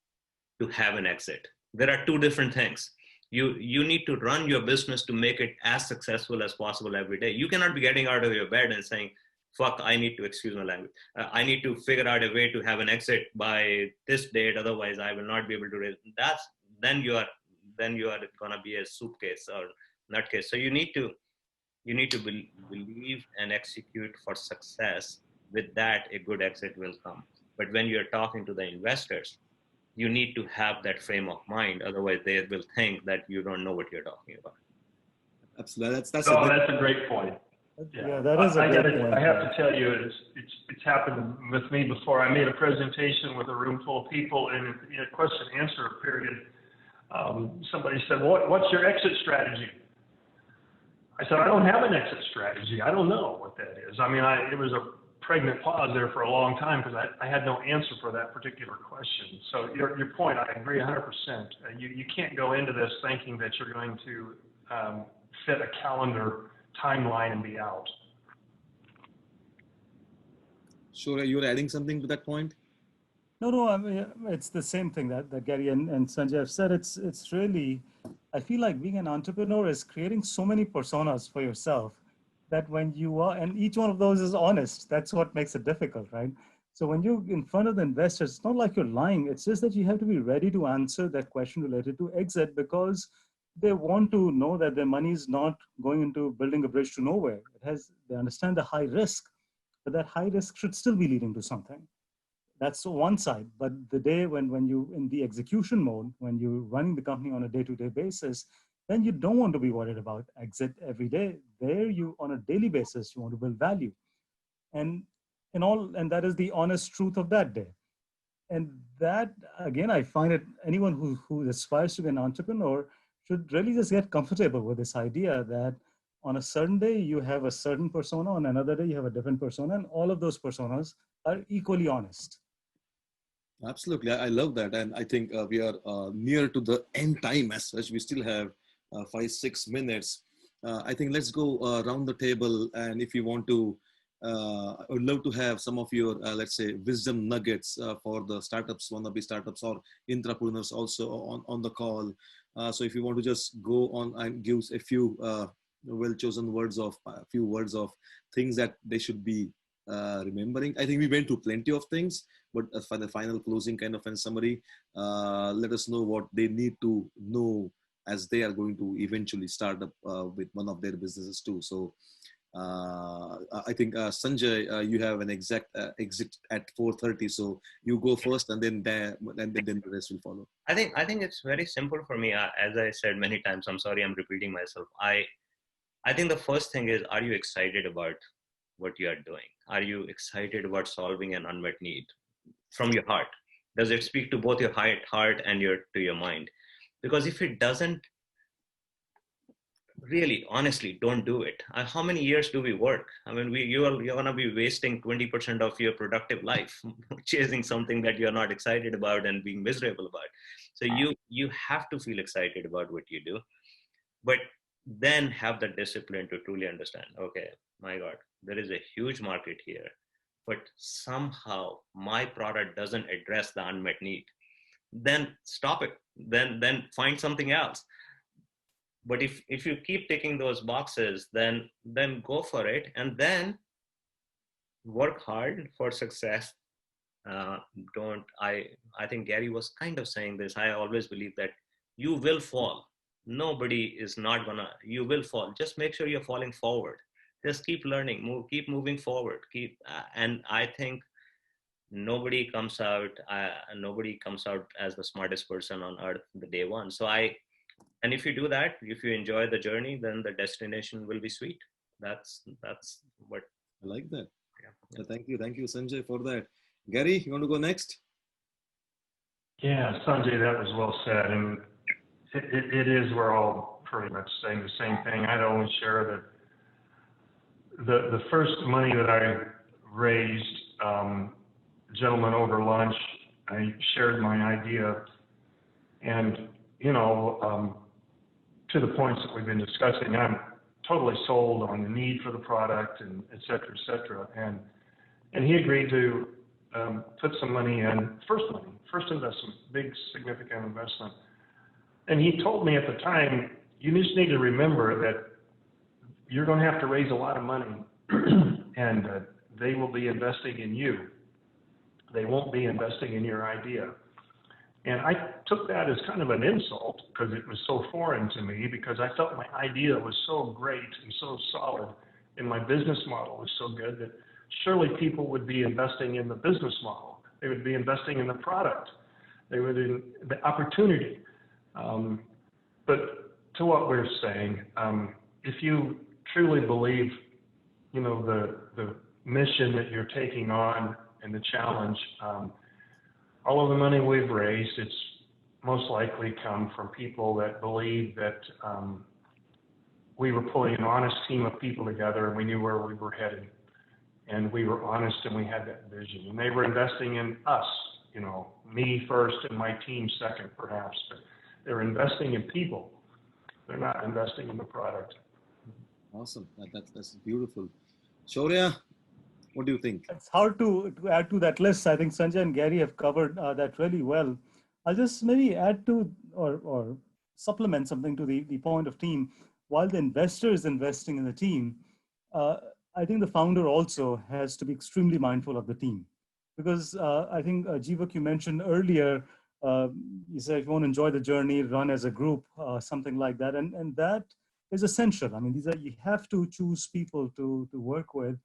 to have an exit. There are two different things. You need to run your business to make it as successful as possible every day. You cannot be getting out of your bed and saying, fuck, I need to, excuse my language, I need to figure out a way to have an exit by this date, otherwise I will not be able to raise. Then you are gonna be a soup case or nutcase. So you need to believe and execute for success. With that, a good exit will come. But when you're talking to the investors, you need to have that frame of mind. Otherwise, they will think that you don't know what you're talking about. Absolutely, that's a great point. Yeah, that is a great point. I have to tell you, it's happened with me before. I made a presentation with a room full of people, and in a question and answer period, somebody said, what's your exit strategy? I said, I don't have an exit strategy. I don't know what that is. I mean, it was a pregnant pause there for a long time because I had no answer for that particular question. So your point, I agree 100%. You can't go into this thinking that you're going to fit a calendar timeline and be out. Sure, you're adding something to that point? No, I mean, it's the same thing that Gary and Sanjay have said. It's really, I feel like being an entrepreneur is creating so many personas for yourself that when you are, and each one of those is honest, that's what makes it difficult, right? So when you're in front of the investors, it's not like you're lying. It's just that you have to be ready to answer that question related to exit, because they want to know that their money is not going into building a bridge to nowhere. They understand the high risk, but that high risk should still be leading to something. That's one side. But the day when you in the execution mode, when you're running the company on a day-to-day basis, then you don't want to be worried about exit every day. There, you on a daily basis, you want to build value, and that is the honest truth of that day. And that, again, I find it, anyone who aspires to be an entrepreneur should really just get comfortable with this idea that on a certain day you have a certain persona, on another day you have a different persona, and all of those personas are equally honest. Absolutely, I love that, and I think we are near to the end time as such. We still have 5-6 minutes. I think let's go around the table, and if you want to, I would love to have some of your, let's say, wisdom nuggets for the startups, wannabe startups or entrepreneurs also on the call. So if you want to just go on and give a few well-chosen words of things that they should be remembering. I think we went through plenty of things, but for the final closing kind of and summary, let us know what they need to know as they are going to eventually start up with one of their businesses too. So I think Sanjay, you have an exact exit at 4:30, so you go first, and then the rest will follow. I think it's very simple for me. As I said many times, I'm sorry I'm repeating myself. I think the first thing is, are you excited about what you are doing? Are you excited about solving an unmet need from your heart? Does it speak to both your heart and your mind? Because if it doesn't, really, honestly, don't do it. How many years do we work? I mean, you're gonna be wasting 20% of your productive life chasing something that you're not excited about and being miserable about. So you have to feel excited about what you do, but then have the discipline to truly understand, okay, my God, there is a huge market here, but somehow my product doesn't address the unmet need. Then stop it. Then find something else. But if you keep ticking those boxes, then go for it, and then work hard for success. Don't I think Gary was kind of saying this. I always believe that you will fall. Nobody is not gonna. You will fall. Just make sure you're falling forward. Just keep learning. Keep moving forward. And I think nobody comes out as the smartest person on earth the day one. And if you do that, if you enjoy the journey, then the destination will be sweet. That's what I like that. Yeah. Thank you, Sanjay, for that. Gary, you want to go next? Yeah, Sanjay, that was well said. And it is, we're all pretty much saying the same thing. I'd only share that the first money that I raised, gentlemen over lunch, I shared my idea, and to the points that we've been discussing, I'm totally sold on the need for the product and et cetera, and he agreed to put some money in, first investment, big significant investment. And he told me at the time, you just need to remember that you're going to have to raise a lot of money, and they will be investing in you. They won't be investing in your idea. And I took that as kind of an insult because it was so foreign to me, because I felt my idea was so great and so solid and my business model was so good that surely people would be investing in the business model. They would be investing in the product. They would in the opportunity. But to what we're saying, if you truly believe, the mission that you're taking on and the challenge, all of the money we've raised, it's most likely come from people that believe that we were pulling an honest team of people together and we knew where we were headed. And we were honest and we had that vision. And they were investing in us, me first and my team second perhaps. But they're investing in people. They're not investing in the product. Awesome. That's beautiful. Shaurya, what do you think? It's hard to add to that list. I think Sanjay and Gary have covered that really well. I'll just maybe add to or supplement something to the point of team. While the investor is investing in the team, I think the founder also has to be extremely mindful of the team. Because I think, Jeevak, you mentioned earlier, you said if you want to enjoy the journey, run as a group, something like that. And that is essential. I mean, you have to choose people to work with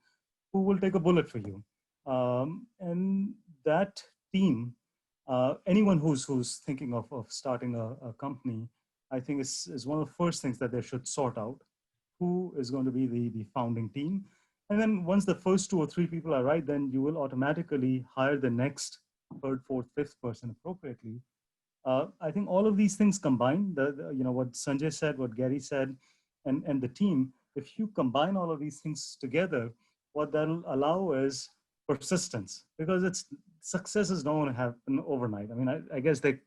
who will take a bullet for you. And that team, anyone who's thinking of starting a company, I think is one of the first things that they should sort out. Who is going to be the founding team? And then once the first 2 or 3 people are right, then you will automatically hire the next 3rd, 4th, 5th person appropriately. I think all of these things combined, what Sanjay said, what Gary said, and the team, if you combine all of these things together, what that'll allow is persistence, because success is not going to happen overnight. I mean, I guess there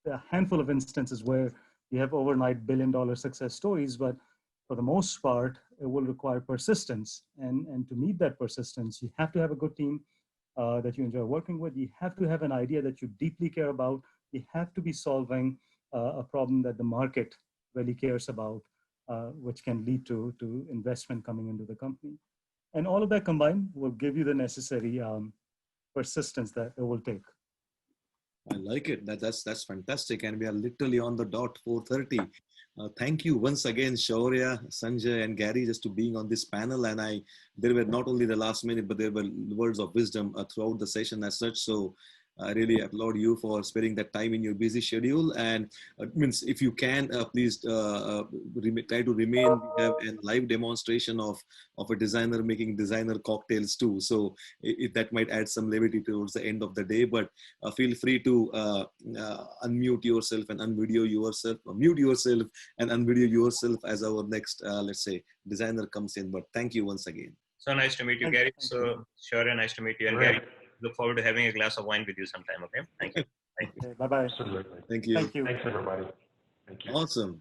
are a handful of instances where you have overnight billion-dollar success stories, but for the most part, it will require persistence. And to meet that persistence, you have to have a good team that you enjoy working with. You have to have an idea that you deeply care about. You have to be solving a problem that the market really cares about, which can lead to investment coming into the company. And all of that combined will give you the necessary persistence that it will take. I like it. That's fantastic. And we are literally on the dot, 4:30. Thank you once again, Shaurya, Sanjay, and Gary, just to being on this panel. And there were not only the last minute, but there were words of wisdom throughout the session as such. So I really applaud you for sparing that time in your busy schedule. And means if you can, please try to remain. We have a live demonstration of a designer making designer cocktails too. So that might add some levity towards the end of the day. But feel free to unmute yourself and unvideo yourself, mute yourself and unvideo yourself as our next, let's say, designer comes in. But thank you once again. So nice to meet you, Gary. So Shaurya, nice to meet you. And Gary, look forward to having a glass of wine with you sometime. Okay. Thank you. Okay, bye-bye. Absolutely. Thank you. Thank you. Thanks, everybody. Thank you. Awesome.